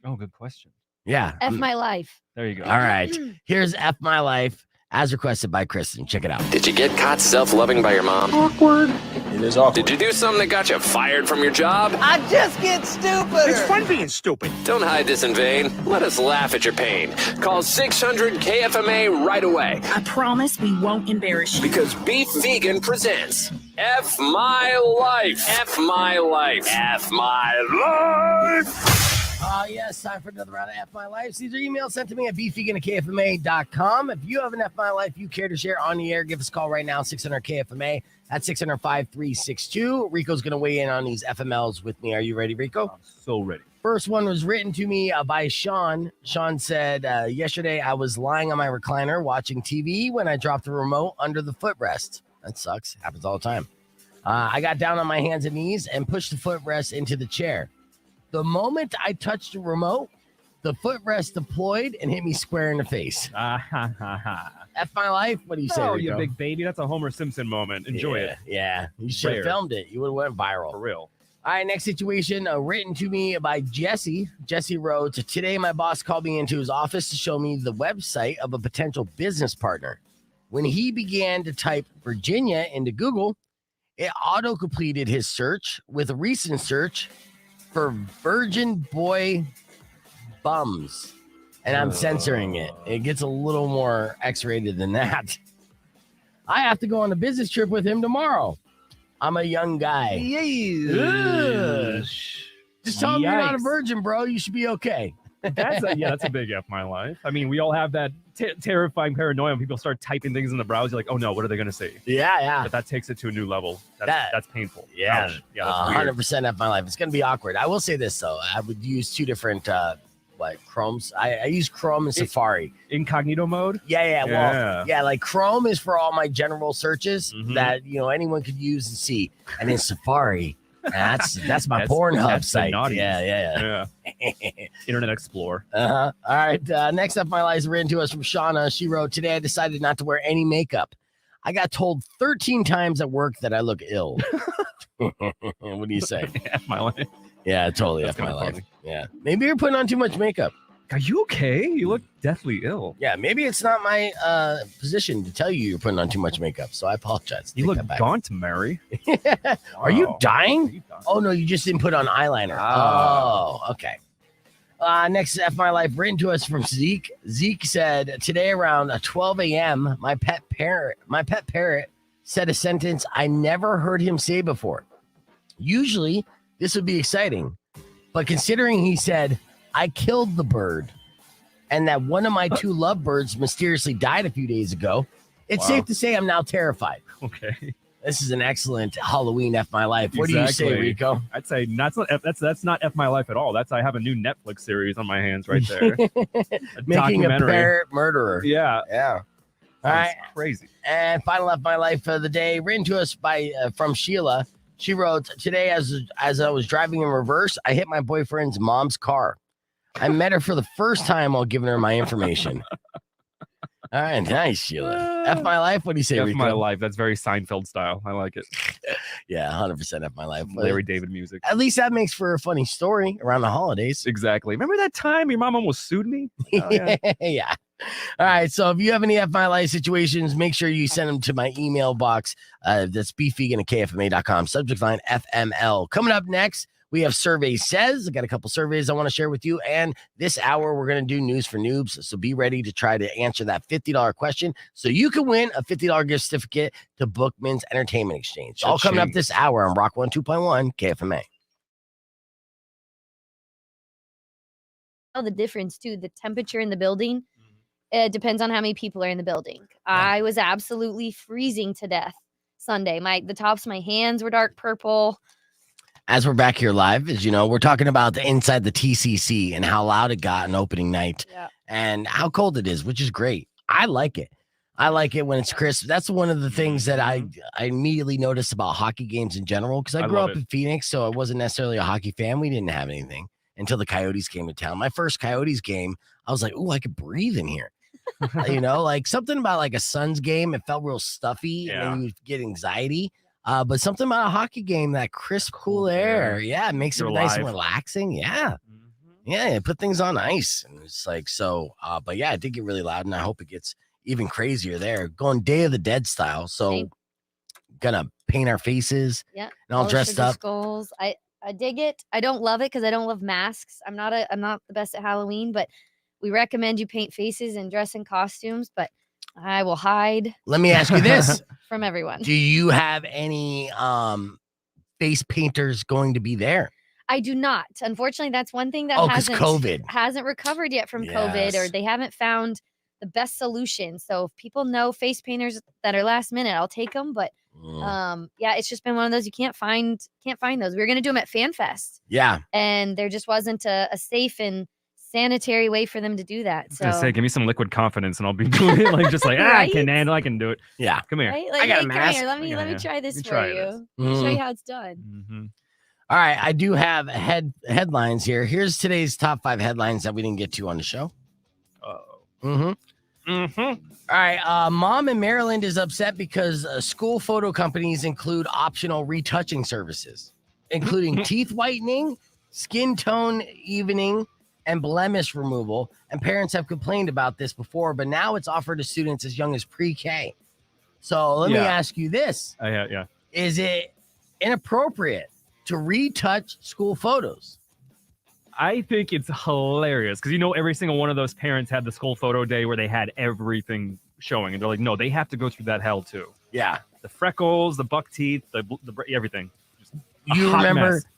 Oh, good question. Yeah. F my life. There you go. All right. Here's F My Life as requested by Kristin. Check it out. Did you get caught self-loving by your mom? Awkward. It is awkward. Did you do something that got you fired from your job? I just get stupider. It's fun being stupid. Don't hide this in vain. Let us laugh at your pain. Call 600 KFMA right away. I promise we won't embarrass you. Because Beef Vegan presents F My Life. F My Life. F My Life. Yes, time for another round of F My Life. These are emails sent to me at beefvegan@kfma.com. If you have an F My Life you care to share on the air, give us a call right now, 600 KFMA. That's 600-5362. Rico's going to weigh in on these FMLs with me. Are you ready, Rico? I'm so ready. First one was written to me by Sean. Sean said, yesterday I was lying on my recliner watching TV when I dropped the remote under the footrest. That sucks. Happens all the time. I got down on my hands and knees and pushed the footrest into the chair. The moment I touched the remote, the footrest deployed and hit me square in the face. F My Life. What do you say, Oh, Rico? you big baby. That's a Homer Simpson moment. Enjoy it. Yeah, you should have Rare. filmed it. You would have went viral. For real. All right, next situation written to me by Jesse. Jesse wrote, today my boss called me into his office to show me the website of a potential business partner. When he began to type Virginia into Google, it auto-completed his search with a recent search for virgin boy bums. And I'm censoring it. It gets a little more X-rated than that. I have to go on a business trip with him tomorrow. I'm a young guy. Ugh. Just tell him you're not a Yikes. virgin, bro. You should be okay. That's a big F My Life. I mean, we all have that terrifying paranoia when people start typing things in the browser. You're like, oh no, what are they going to say? Yeah. But that takes it to a new level. That- That's painful. Yeah. Ouch. Yeah, that's weird. 100% F My Life. It's going to be awkward. I will say this, though. I would use 2 different Chrome's. I use Chrome and Safari. Incognito mode? Yeah. Well, yeah, like Chrome is for all my general searches that anyone could use and see. And then Safari, that's my Pornhub site. Yeah. Internet Explorer. All right. Next up, my lies written to us from Shauna. She wrote, "Today I decided not to wear any makeup. I got told 13 times at work that I look ill." What do you say? F my life. Yeah, totally F my life. Yeah. Maybe you're putting on too much makeup. Are you okay? You look deathly ill. Yeah, maybe it's not my position to tell you you're putting on too much makeup, so I apologize. You look gaunt, Mary. Are you dying? Oh, no, you just didn't put on eyeliner. Oh, okay. Next, F My Life, written to us from Zeke. Zeke said, "Today around 12 a.m., my pet parrot said a sentence I never heard him say before. Usually, this would be exciting, but considering he said, 'I killed the bird,' and that one of my two lovebirds mysteriously died a few days ago, it's safe to say I'm now terrified." Okay. This is an excellent Halloween F My Life. What do you say, Rico? I'd say that's not F My Life at all. I have a new Netflix series on my hands right there. Making a parrot murderer. Yeah. All right. Crazy. And final F My Life of the day, written to us by from Sheila. She wrote, "Today, as I was driving in reverse, I hit my boyfriend's mom's car. I met her for the first time while giving her my information." All right, nice, Sheila. F My Life. What do you say, F Rico? My Life. That's very Seinfeld style. I like it. Yeah, 100% F My Life. Larry David music. At least that makes for a funny story around the holidays. Exactly. Remember that time your mom almost sued me? Oh, yeah. All right. So if you have any F My Life situations, make sure you send them to my email box. That's beefvegan@kfma.com. Subject line FML. Coming up next, we have Survey Says. I got a couple surveys I want to share with you. And this hour, we're going to do News for Noobs. So be ready to try to answer that $50 question so you can win a $50 gift certificate to Bookman's Entertainment Exchange. All coming up this hour on Rock 102.1 KFMA. The difference too, the temperature in the building, it depends on how many people are in the building. I was absolutely freezing to death Sunday. The tops of my hands were dark purple. As we're back here live, as you know, we're talking about inside the TCC and how loud it got on opening night and how cold it is, which is great. I like it. I like it when it's crisp. That's one of the things that I immediately noticed about hockey games in general, because I grew up in Phoenix, so I wasn't necessarily a hockey fan. We didn't have anything until the Coyotes came to town. My first Coyotes game, I was like, "Ooh, I could breathe in here." Like something about like a Suns game, it felt real stuffy and you get anxiety. But something about a hockey game, that crisp, cool air. Yeah, it makes it nice and relaxing. Yeah. Yeah, put things on ice. And it's like, so, but yeah, it did get really loud, and I hope it gets even crazier there. Going Day of the Dead style. So, gonna paint our faces. Yeah. And all dressed up. Skulls. I dig it. I don't love it because I don't love masks. I'm not the best at Halloween, but we recommend you paint faces and dress in costumes, but I will hide. Let me ask you this. From everyone. Do you have any face painters going to be there? I do not. Unfortunately, that's one thing that hasn't recovered yet from COVID, or they haven't found the best solution. So if people know face painters that are last minute, I'll take them. But it's just been one of those you can't find those. We were gonna do them at FanFest. Yeah. And there just wasn't a safe and sanitary way for them to do that. So say, give me some liquid confidence and I'll be doing it right? I can handle, I can do it. Yeah. Come here. Right? Like, I got a mask. Let me try this for you. Show you how it's done. All right. I do have headlines here. Here's today's top 5 headlines that we didn't get to on the show. All right. Mom in Maryland is upset because school photo companies include optional retouching services, including teeth whitening, skin tone evening, and blemish removal. And parents have complained about this before, but now it's offered to students as young as pre-K. So let me ask you this. Is it inappropriate to retouch school photos? I think it's hilarious because, every single one of those parents had the school photo day where they had everything showing. And they're like, no, they have to go through that hell too. Yeah. The freckles, the buck teeth, the everything. Do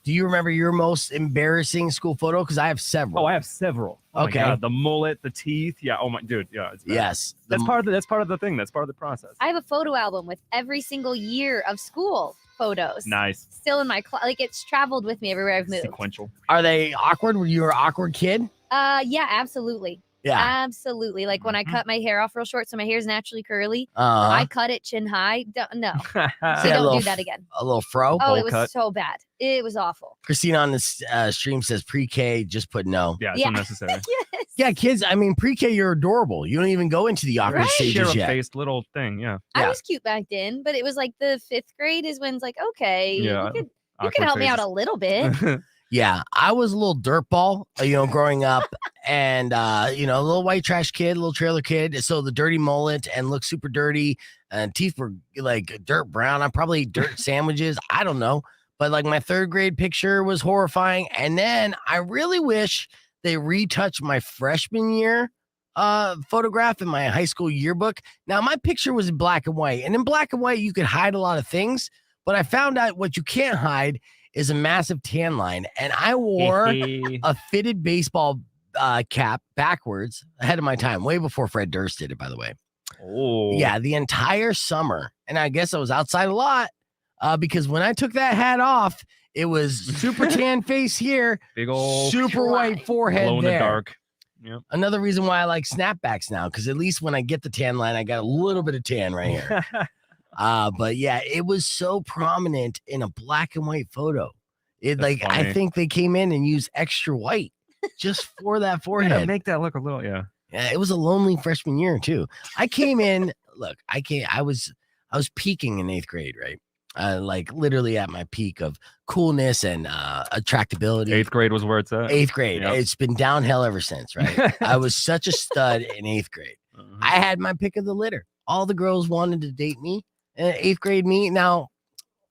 you remember your most embarrassing school photo? Because I have several. Oh, I have several. Oh okay. My God. The mullet, the teeth. Yeah. Oh my dude. Yeah. It's bad. Yes. That's part of the thing. That's part of the process. I have a photo album with every single year of school photos. Nice. Still in my it's traveled with me everywhere I've moved. Sequential. Are they awkward? Were you an awkward kid? Yeah, absolutely. Yeah. Absolutely. Like when I cut my hair off real short, so my hair is naturally curly. Uh-huh. I cut it chin high. No. So Yeah, don't do that again. A little fro. Oh, bowl it was cut. so bad. It was awful. Christina on this stream says pre-K, just put no. Yeah, it's Yeah. unnecessary. Yes. Yeah, kids, I mean, pre-K, you're adorable. You don't even go into the awkward stages yet. Sheriff-faced little thing, yeah. I Yeah. was cute back then, but it was like the 5th grade is when it's like, okay, Yeah, you awkward could help me out phases. a little bit. Yeah, I was a little dirtball, growing up, and a little white trash kid, a little trailer kid. So the dirty mullet and looked super dirty, and teeth were like dirt brown. I probably ate dirt sandwiches. I don't know, but like my 3rd grade picture was horrifying. And then I really wish they retouched my freshman year photograph in my high school yearbook. Now my picture was in black and white, and in black and white you could hide a lot of things, but I found out what you can't hide is a massive tan line, and I wore a fitted baseball cap backwards ahead of my time, way before Fred Durst did it, by the way. Oh. Yeah, the entire summer, and I guess I was outside a lot because when I took that hat off, it was super tan face here, Big old super white forehead glow in there. the dark. Yep. Another reason why I like snapbacks now, because at least when I get the tan line, I got a little bit of tan right here. But yeah, it was so prominent in a black and white photo. I funny. think they came in and used extra white just for that forehead. Yeah, make that look a little, yeah. Yeah, it was a lonely freshman year too. I came in, I was peaking in 8th grade, right? Like literally at my peak of coolness and attractability. 8th grade was where it's at. 8th grade. Yep. It's been downhill ever since, right? I was such a stud in 8th grade. I had my pick of the litter. All the girls wanted to date me. 8th grade me. Now,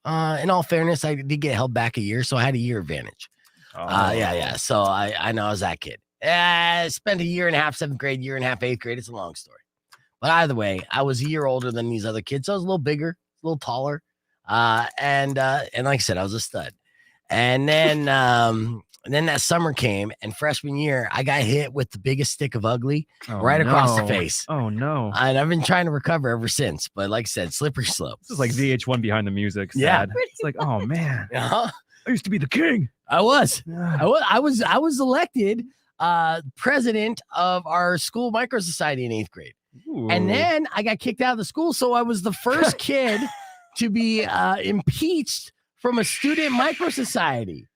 in all fairness, I did get held back a year, so I had a year advantage. Yeah. So I know I was that kid. I spent a year and a half 7th grade, year and a half 8th grade. It's a long story. But either way, I was a year older than these other kids. So I was a little bigger, a little taller. And like I said, I was a stud. And then that summer came, and freshman year, I got hit with the biggest stick of ugly right across the face. Oh, no. And I've been trying to recover ever since. But like I said, slippery slope. This is like VH1 behind the music. Yeah. Sad. It's like, oh, man. Uh-huh. I used to be the king. I was elected president of our school micro society in 8th grade. Ooh. And then I got kicked out of the school. So I was the first kid to be impeached from a student micro society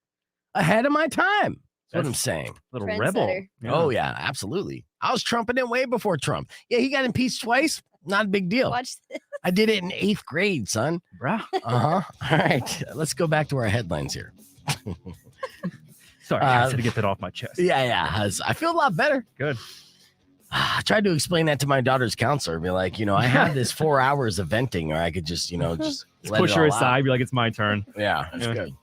ahead of my time. That's what I'm saying. Little Trendsetter. rebel. Oh, yeah, absolutely. I was trumping it way before Trump. Yeah, he got impeached twice. Not a big deal. Watch this. I did it in 8th grade, son. Bro. Uh-huh. All right. Let's go back to our headlines here. Sorry, I had to get that off my chest. Yeah. I feel a lot better. Good. I tried to explain that to my daughter's counselor. Be like, I have this 4 hours of venting, or I could just let Push it her all aside. out. Be like, it's my turn. Yeah, that's Yeah. good.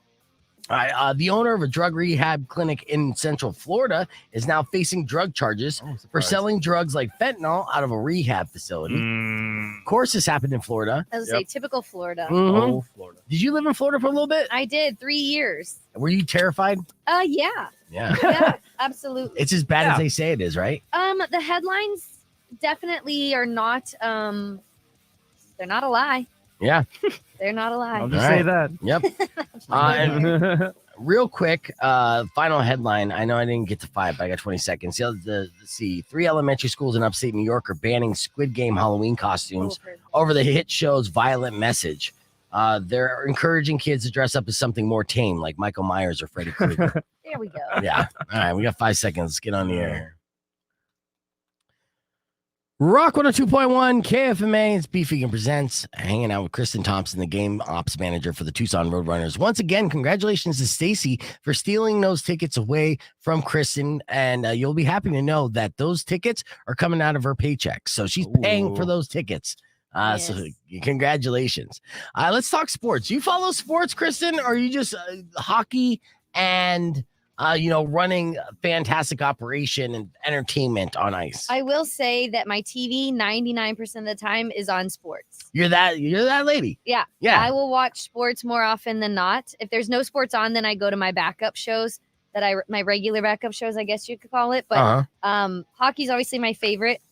All right, the owner of a drug rehab clinic in Central Florida is now facing drug charges for surprise. selling drugs like fentanyl out of a rehab facility. Of course, this happened in Florida. I was gonna say typical Florida. Mhm. Oh, Florida. Did you live in Florida for a little bit? I did 3 years. Were you terrified? Yeah. Yeah. Yeah, absolutely. It's as bad as they say it is, right? The headlines definitely are not they're not a lie. Yeah. They're not a lie. I'll just All say right. that. Yep. And real quick, final headline. I know I didn't get to 5, but I got 20 seconds. Let's see. 3 elementary schools in upstate New York are banning Squid Game Halloween costumes over the hit show's violent message. They're encouraging kids to dress up as something more tame, like Michael Myers or Freddy Krueger. There we go. Yeah. All right. We got 5 seconds. Let's get on the air. Rock 102.1 KFMA. It's Beef Vegan Presents. Hanging out with Kristin Thompson, the game ops manager for the Tucson Roadrunners. Once again, congratulations to Stacy for stealing those tickets away from Kristin. And you'll be happy to know that those tickets are coming out of her paycheck. So she's paying for those tickets. So congratulations. Let's talk sports. You follow sports, Kristin, or are you just hockey and running a fantastic operation and entertainment on ice? I will say that my TV 99% of the time is on sports. You're that lady. Yeah. Yeah. I will watch sports more often than not. If there's no sports on, then I go to my backup shows my regular backup shows, I guess you could call it. But hockey's obviously my favorite.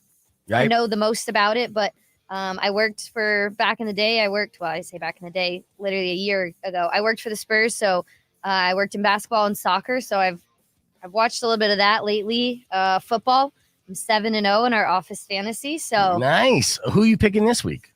Right. I know the most about it, but I worked for back in the day. I say back in the day, literally a year ago, I worked for the Spurs. So I worked in basketball and soccer. So I've I've watched a little bit of that lately. Football. I'm 7-0 in our office fantasy. So nice. Who are you picking this week?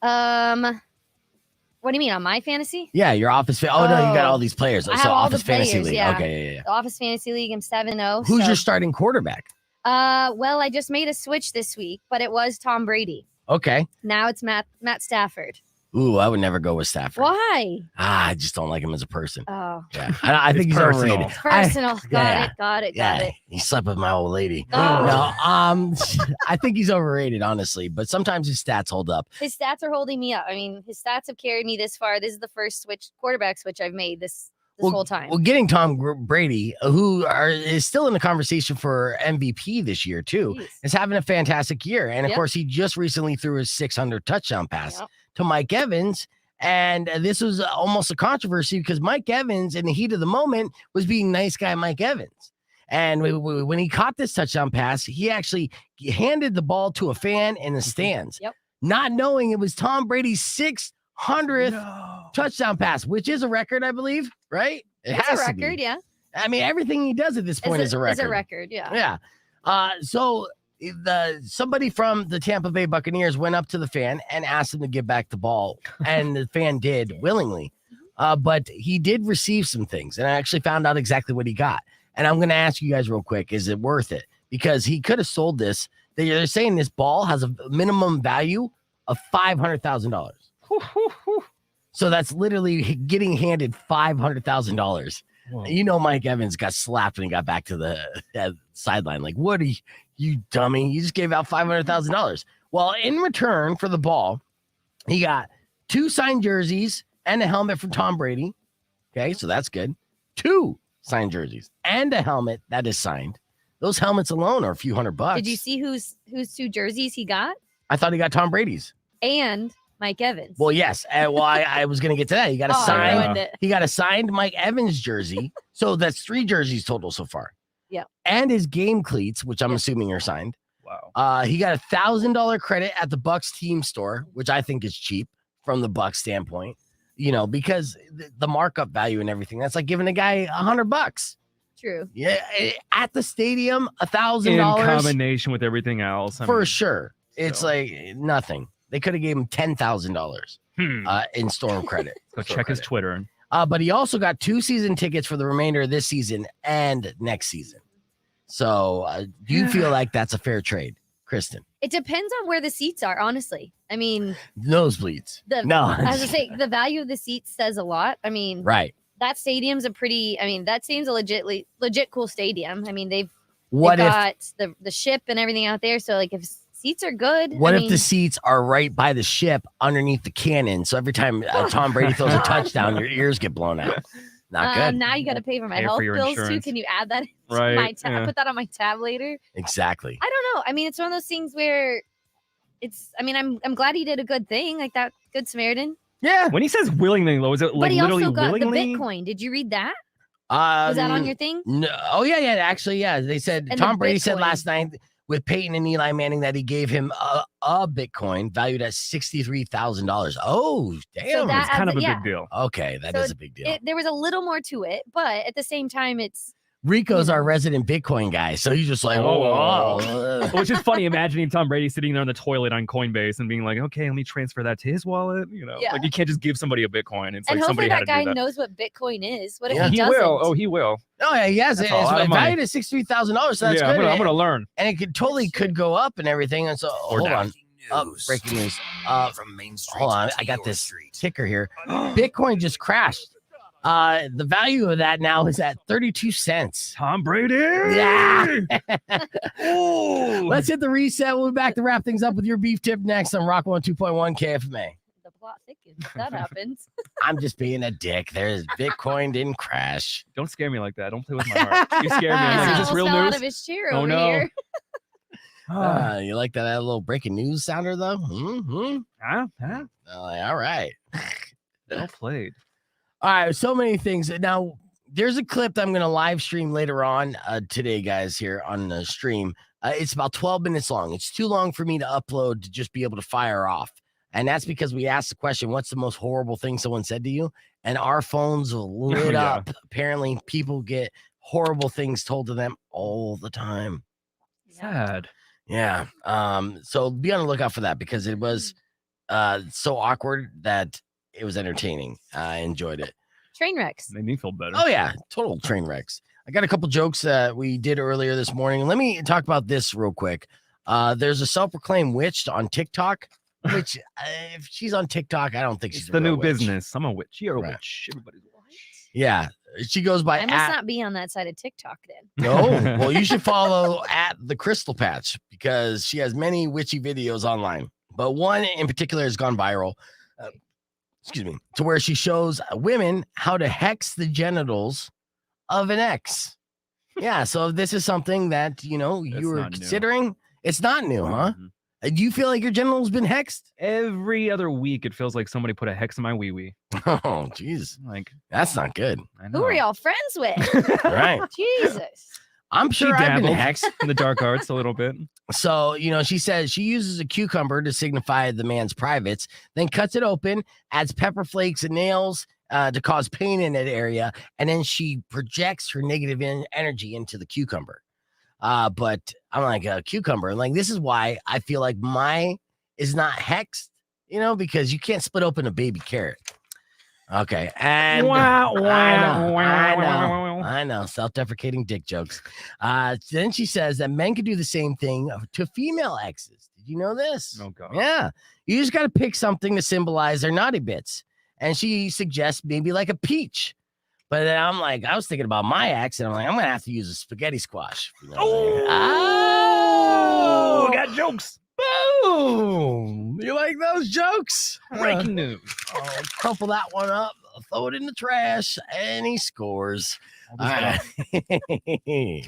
What do you mean on my fantasy? Yeah, your office. No, you got all these players. I So have all office the players, fantasy league. yeah. Okay, yeah. The office fantasy league. I'm 7-0. Who's your starting quarterback? Well, I just made a switch this week, but it was Tom Brady. Okay. Now it's Matt Stafford. Ooh, I would never go with Stafford. Why? I just don't like him as a person. Oh. Yeah, I think he's personal. overrated. Personal. Yeah. Got it. He slept with my old lady. Oh. No, I think he's overrated, honestly. But sometimes his stats hold up. His stats are holding me up. I mean, his stats have carried me this far. This is the first quarterback switch I've made this whole time. Well, getting Tom Brady, who is still in the conversation for MVP this year too, Jeez. is having a fantastic year. And of Yep. course, he just recently threw his 600 touchdown pass Yep. to Mike Evans. And this was almost a controversy because Mike Evans, in the heat of the moment, was being nice guy Mike Evans. And when he caught this touchdown pass, he actually handed the ball to a fan in the stands, Yep. not knowing it was Tom Brady's 600th touchdown pass, which is a record, I believe, right? It's a record, yeah. I mean, everything he does at this point is a record. It's a record, yeah. Yeah. So somebody from the Tampa Bay Buccaneers went up to the fan and asked him to give back the ball, and the fan did willingly. But he did receive some things, and I actually found out exactly what he got. And I'm going to ask you guys real quick, is it worth it? Because he could have sold this. They're saying this ball has a minimum value of $500,000. So that's literally getting handed $500,000. You know, Mike Evans got slapped when he got back to the sideline. Like, what are you dummy? You just gave out $500,000. Well, in return for the ball, he got 2 signed jerseys and a helmet from Tom Brady. Okay, so that's good. 2 signed jerseys and a helmet that is signed. Those helmets alone are a few $100. Did you see whose 2 jerseys he got? I thought he got Tom Brady's. And Mike Evans. Well, yes. Well, I was going to get to that. He got a signed. He got a signed Mike Evans jersey. So that's 3 jerseys total so far. Yeah. And his game cleats, which I'm assuming are signed. Wow. He got $1,000 credit at the Bucks team store, which I think is cheap from the Bucks standpoint. You know, because the markup value and everything. That's like giving a guy $100. True. Yeah, at the stadium, $1,000 in combination with everything else. For sure. It's like nothing. They could have gave him $10,000 in store credit. Go check his Twitter. But he also got 2 season tickets for the remainder of this season and next season. So do you feel like that's a fair trade, Kristin? It depends on where the seats are, honestly. I mean, nosebleeds. No. As I say, the value of the seats says a lot. I mean, right. That stadium's that seems a legit cool stadium. I mean, they've got the ship and everything out there. So like if seats are good. What if the seats are right by the ship underneath the cannon? So every time Tom Brady throws a touchdown, your ears get blown out. Not good. Now you got to pay for my health bills too. Can you add that? Right. My tab? Put that on my tab later. Exactly. I don't know. I mean, it's one of those things where I'm glad he did a good thing, like that Good Samaritan. Yeah. When he says willingly, though, is it like literally also got willingly? the Bitcoin. Did you read that? Was that on your thing? No. Oh yeah. Actually, yeah. They said And Tom Brady said last night with Peyton and Eli Manning that he gave him a Bitcoin valued at $63,000. Oh, damn. It's kind of a big deal. Okay, that is a big deal. There was a little more to it, but at the same time, it's Rico's our resident Bitcoin guy, so he's just like, Which is funny, imagining Tom Brady sitting there on the toilet on Coinbase and being like, okay, let me transfer that to his wallet. You know, like you can't just give somebody a Bitcoin. It's and like somebody hopefully had that to do guy that. knows what Bitcoin is. What if he he doesn't? will? Oh, he will. Oh yeah, yes, That's it's a lot of money. valued at $63,000. So that's good. I'm gonna learn. And it could go up and everything. And so hold on. Breaking news. From Main Street. Hold on, I got this ticker here. Bitcoin just crashed. The value of that now is at 32 cents. Tom Brady. Yeah. Let's hit the reset. We'll be back to wrap things up with your beef tip next on Rock 102.1 KFMA. The plot thickens. That happens. I'm just being a dick. Bitcoin didn't crash. Don't scare me like that. Don't play with my heart. You scare me. I'm like, is this real fell news? out of his chair Oh over no. here. You like that little breaking news sounder though? Mm-hmm. All right. Well played. All right, so many things. Now, there's a clip that I'm going to live stream later on today, guys, here on the stream. It's about 12 minutes long. It's too long for me to upload to just be able to fire off. And that's because we asked the question, what's the most horrible thing someone said to you? And our phones lit up. Apparently, people get horrible things told to them all the time. Sad. Yeah. So be on the lookout for that because it was so awkward that it was entertaining. I enjoyed it. Train wrecks. Made me feel better. Oh yeah, total train wrecks. I got a couple jokes that we did earlier this morning. Let me talk about this real quick. There's a self-proclaimed witch on TikTok, which if she's on TikTok, I don't think she's the a real new witch. business. I'm a witch. You're a Right. witch. Everybody's a witch. Yeah, she goes by. I must not be on that side of TikTok then. No, well, you should follow at the Crystal Patch because she has many witchy videos online. But one in particular has gone viral. Excuse me, to where she shows women how to hex the genitals of an ex. Yeah, so if this is something that you were not new. considering. It's not new, huh? Mhm. Do you feel like your genitals been hexed? Every other week, it feels like somebody put a hex in my wee wee. Oh, jeez, Like, that's not good. I know. Who are y'all friends with? Right? Jesus. I'm She sure I've been dabbled hexed. in the dark arts a little bit. So, she says she uses a cucumber to signify the man's privates, then cuts it open, adds pepper flakes and nails to cause pain in that area, and then she projects her negative energy into the cucumber. But I'm like, a cucumber. Like, this is why I feel like my is not hexed, because you can't split open a baby carrot. Okay. And I know. Self-deprecating dick jokes. Then she says that men can do the same thing to female exes. Did you know this? Oh, God. Yeah. You just got to pick something to symbolize their naughty bits. And she suggests maybe like a peach. But then I was thinking about my ex, and I'm like, I'm going to have to use a spaghetti squash. Oh, got jokes. Boom. You like those jokes? Breaking news. I'll crumple that one up, throw it in the trash, and he scores. All right. You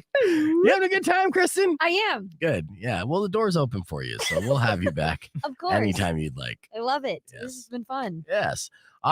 having a good time, Kristin? I am. Good. Yeah. Well, the door's open for you, so we'll have you back Of course. anytime you'd like. I love it. Yes. This has been fun. Yes.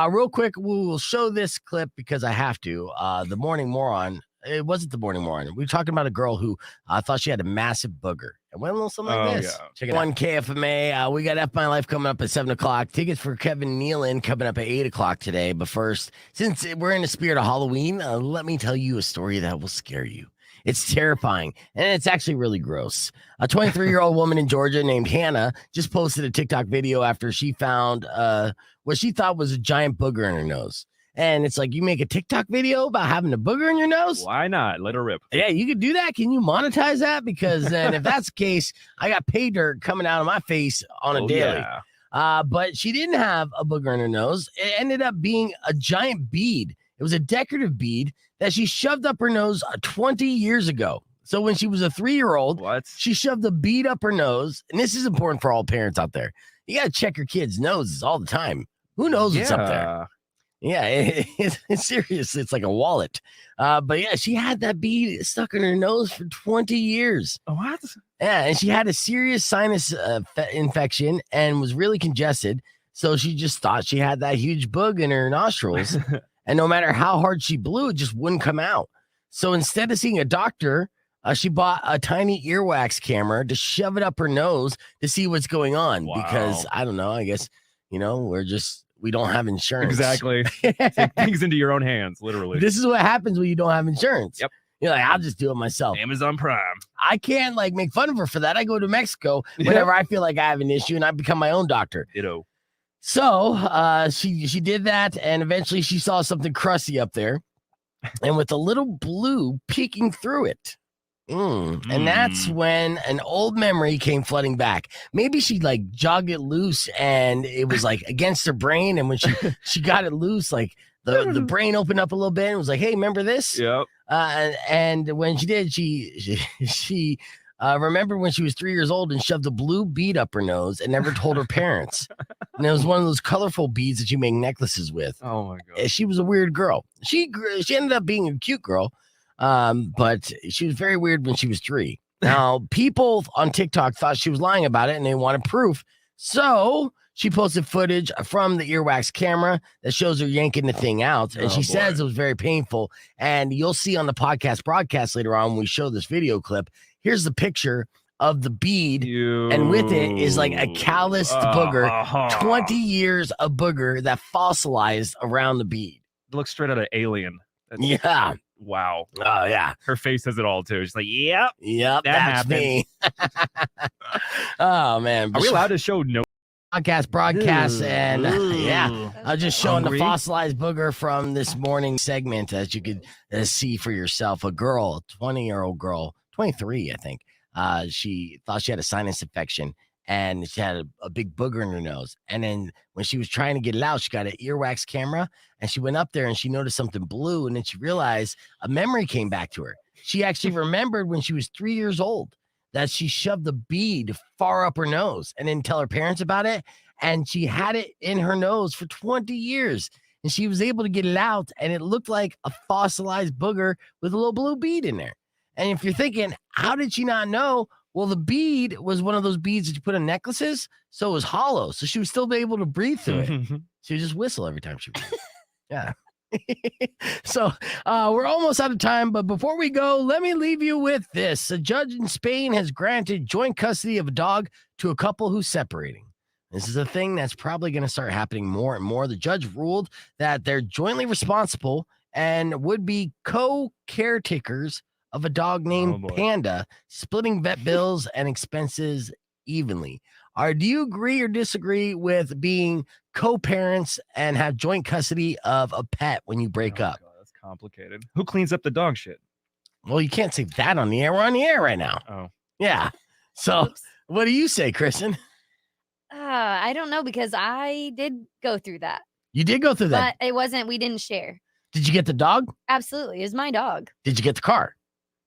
Real quick, we'll show this clip because I have to. The Morning Moron. It wasn't the Morning Moron. We were talking about a girl who thought she had a massive booger. And went a little something like this. Yeah. Check it out. KFMA. We got F My Life coming up at 7 o'clock. Tickets for Kevin Nealon coming up at 8 o'clock today. But first, since we're in the spirit of Halloween, let me tell you a story that will scare you. It's terrifying, and it's actually really gross. A 23-year-old woman in Georgia named Hannah just posted a TikTok video after she found what she thought was a giant booger in her nose. And it's like, you make a TikTok video about having a booger in your nose? Why not? Let her rip. Yeah, you could do that. Can you monetize that? Because then if that's the case, I got pay dirt coming out of my face on a daily. Yeah. But she didn't have a booger in her nose. It ended up being a giant bead. It was a decorative bead that she shoved up her nose 20 years ago. So when she was a 3-year-old, What? she shoved a bead up her nose. And this is important for all parents out there. You got to check your kids' noses all the time. Who knows what's up there? Yeah, it's serious. It's like a wallet. But yeah, she had that bead stuck in her nose for 20 years. What? Yeah, and she had a serious sinus infection and was really congested. So she just thought she had that huge bug in her nostrils. And no matter how hard she blew, it just wouldn't come out. So instead of seeing a doctor, she bought a tiny earwax camera to shove it up her nose to see what's going on. Wow. Because I don't know, I guess, we don't have insurance. Exactly. Take things into your own hands, literally. This is what happens when you don't have insurance. Yep. You're like, I'll just do it myself. Amazon Prime. I can't make fun of her for that. I go to Mexico whenever I feel like I have an issue and I become my own doctor. Ditto. So she did that, and eventually she saw something crusty up there, and with a little blue peeking through it. And that's when an old memory came flooding back. Maybe she jogged it loose and it was against her brain. And when she got it loose, the brain opened up a little bit and was like, hey, remember this? Yep. And when she did, she remembered when she was 3 years old and shoved a blue bead up her nose and never told her parents. And it was one of those colorful beads that you make necklaces with. Oh my God. She was a weird girl. She ended up being a cute girl. But she was very weird when she was 3. Now, people on TikTok thought she was lying about it and they wanted proof. So she posted footage from the earwax camera that shows her yanking the thing out. And she says it was very painful. And you'll see on the podcast broadcast later on when we show this video clip. Here's the picture of the bead. And with it is a calloused booger, 20 years of booger that fossilized around the bead. It looks straight out of Alien. Yeah. wow. Oh, yeah. Her face says it all, too. She's like, yep, that's happened. me. Oh, man. Are we allowed to show no broadcast, and yeah, I'm just showing Hungry? the fossilized booger from this morning segment, as you could see for yourself. A girl, 20-year-old girl, 23, I think. She thought she had a sinus infection, and she had a big booger in her nose. And then when she was trying to get it out, she got an earwax camera, and she went up there and she noticed something blue, and then she realized a memory came back to her. She actually remembered when she was 3 years old that she shoved a bead far up her nose and didn't tell her parents about it. And she had it in her nose for 20 years. And she was able to get it out, and it looked like a fossilized booger with a little blue bead in there. And if you're thinking, how did she not know? Well, the bead was one of those beads that you put in necklaces, so it was hollow. So she was still able to breathe through it. She would just whistle every time she breathed. Yeah. So we're almost out of time, but before we go, let me leave you with this. A judge in Spain has granted joint custody of a dog to a couple who's separating. This is a thing that's probably going to start happening more and more. The judge ruled that they're jointly responsible and would be co-caretakers of a dog named Panda, splitting vet bills and expenses evenly. Do you agree or disagree with being co-parents and have joint custody of a pet when you break up? God, that's complicated. Who cleans up the dog shit? Well, you can't say that on the air. We're on the air right now. Oh. Yeah. So what do you say, Kristin? I don't know, because I did go through that. You did go through that. But we didn't share. Did you get the dog? Absolutely. It was my dog. Did you get the car?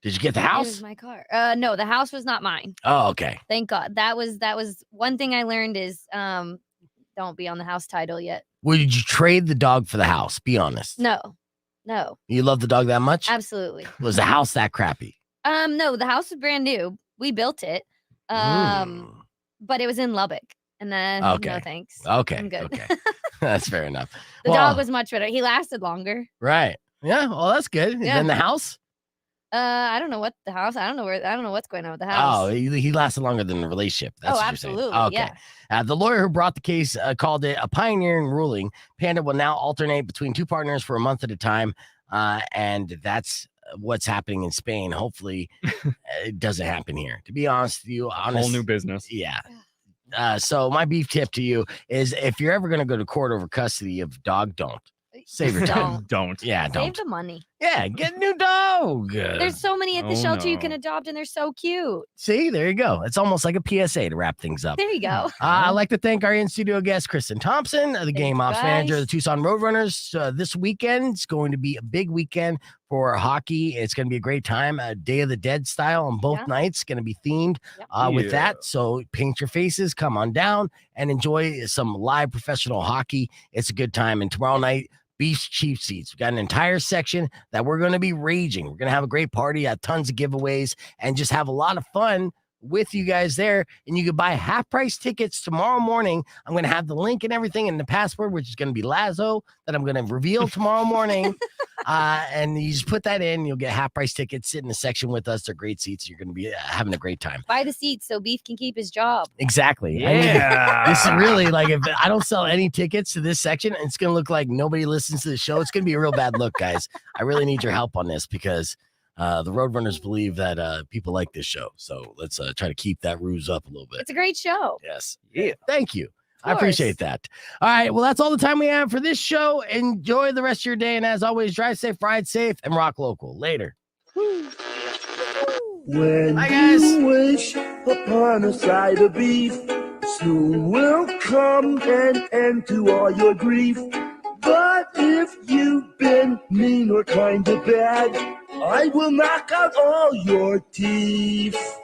Did you get the It house? was my car. No, the house was not mine. Oh, okay. Thank God. That was one thing I learned is don't be on the house title yet. Would you trade the dog for the house? Be honest. No. You love the dog that much? Absolutely. Was the house that crappy? No, the house was brand new. We built it. But it was in Lubbock. And then no thanks. Okay. I'm good. Okay. That's fair enough. The dog was much better. He lasted longer. Right. Yeah. Well, that's good. Yeah. Then the house? I don't know what the house. I don't know what's going on with the house. Oh, he lasted longer than the relationship. That's what absolutely. You're saying. Okay. Yeah. The lawyer who brought the case called it a pioneering ruling. Panda will now alternate between two partners for a month at a time. And that's what's happening in Spain. Hopefully it doesn't happen here. To be honest with you, whole new business. Yeah. So my beef tip to you is, if you're ever going to go to court over custody of dog, don't. Save your time. Don't. Yeah, don't. Save the money. Yeah, get a new dog. There's so many at the shelter you can adopt, and they're so cute. See, there you go. It's almost like a PSA to wrap things up. There you go. I'd like to thank our in-studio guest, Kristin Thompson, the game ops manager of the Tucson Roadrunners. This weekend is going to be a big weekend for hockey. It's going to be a great time. Day of the Dead style on both nights. Going to be themed with that. So paint your faces, come on down, and enjoy some live professional hockey. It's a good time. And tomorrow night, Beef's cheap seats. We've got an entire section that we're going to be raging. We're going to have a great party, have tons of giveaways, and just have a lot of fun with you guys there. And you can buy half-price tickets tomorrow morning. I'm going to have the link and everything and the password, which is going to be Lazo, that I'm going to reveal tomorrow morning. And you just put that in. You'll get half-price tickets. Sit in the section with us. They're great seats. You're going to be having a great time. Buy the seats so Beef can keep his job. Exactly. Yeah. I mean, this is really like, if I don't sell any tickets to this section, it's going to look like nobody listens to the show. It's going to be a real bad look, guys. I really need your help on this, because the Roadrunners believe that people like this show. So let's try to keep that ruse up a little bit. It's a great show. Yes. Yeah. Thank you. I appreciate that. All right. Well, that's all the time we have for this show. Enjoy the rest of your day. And as always, drive safe, ride safe, and rock local. Later. When Bye, guys. you wish upon a side of beef, soon will come an end to all your grief. But if you've been mean or kind of bad, I will knock out all your teeth.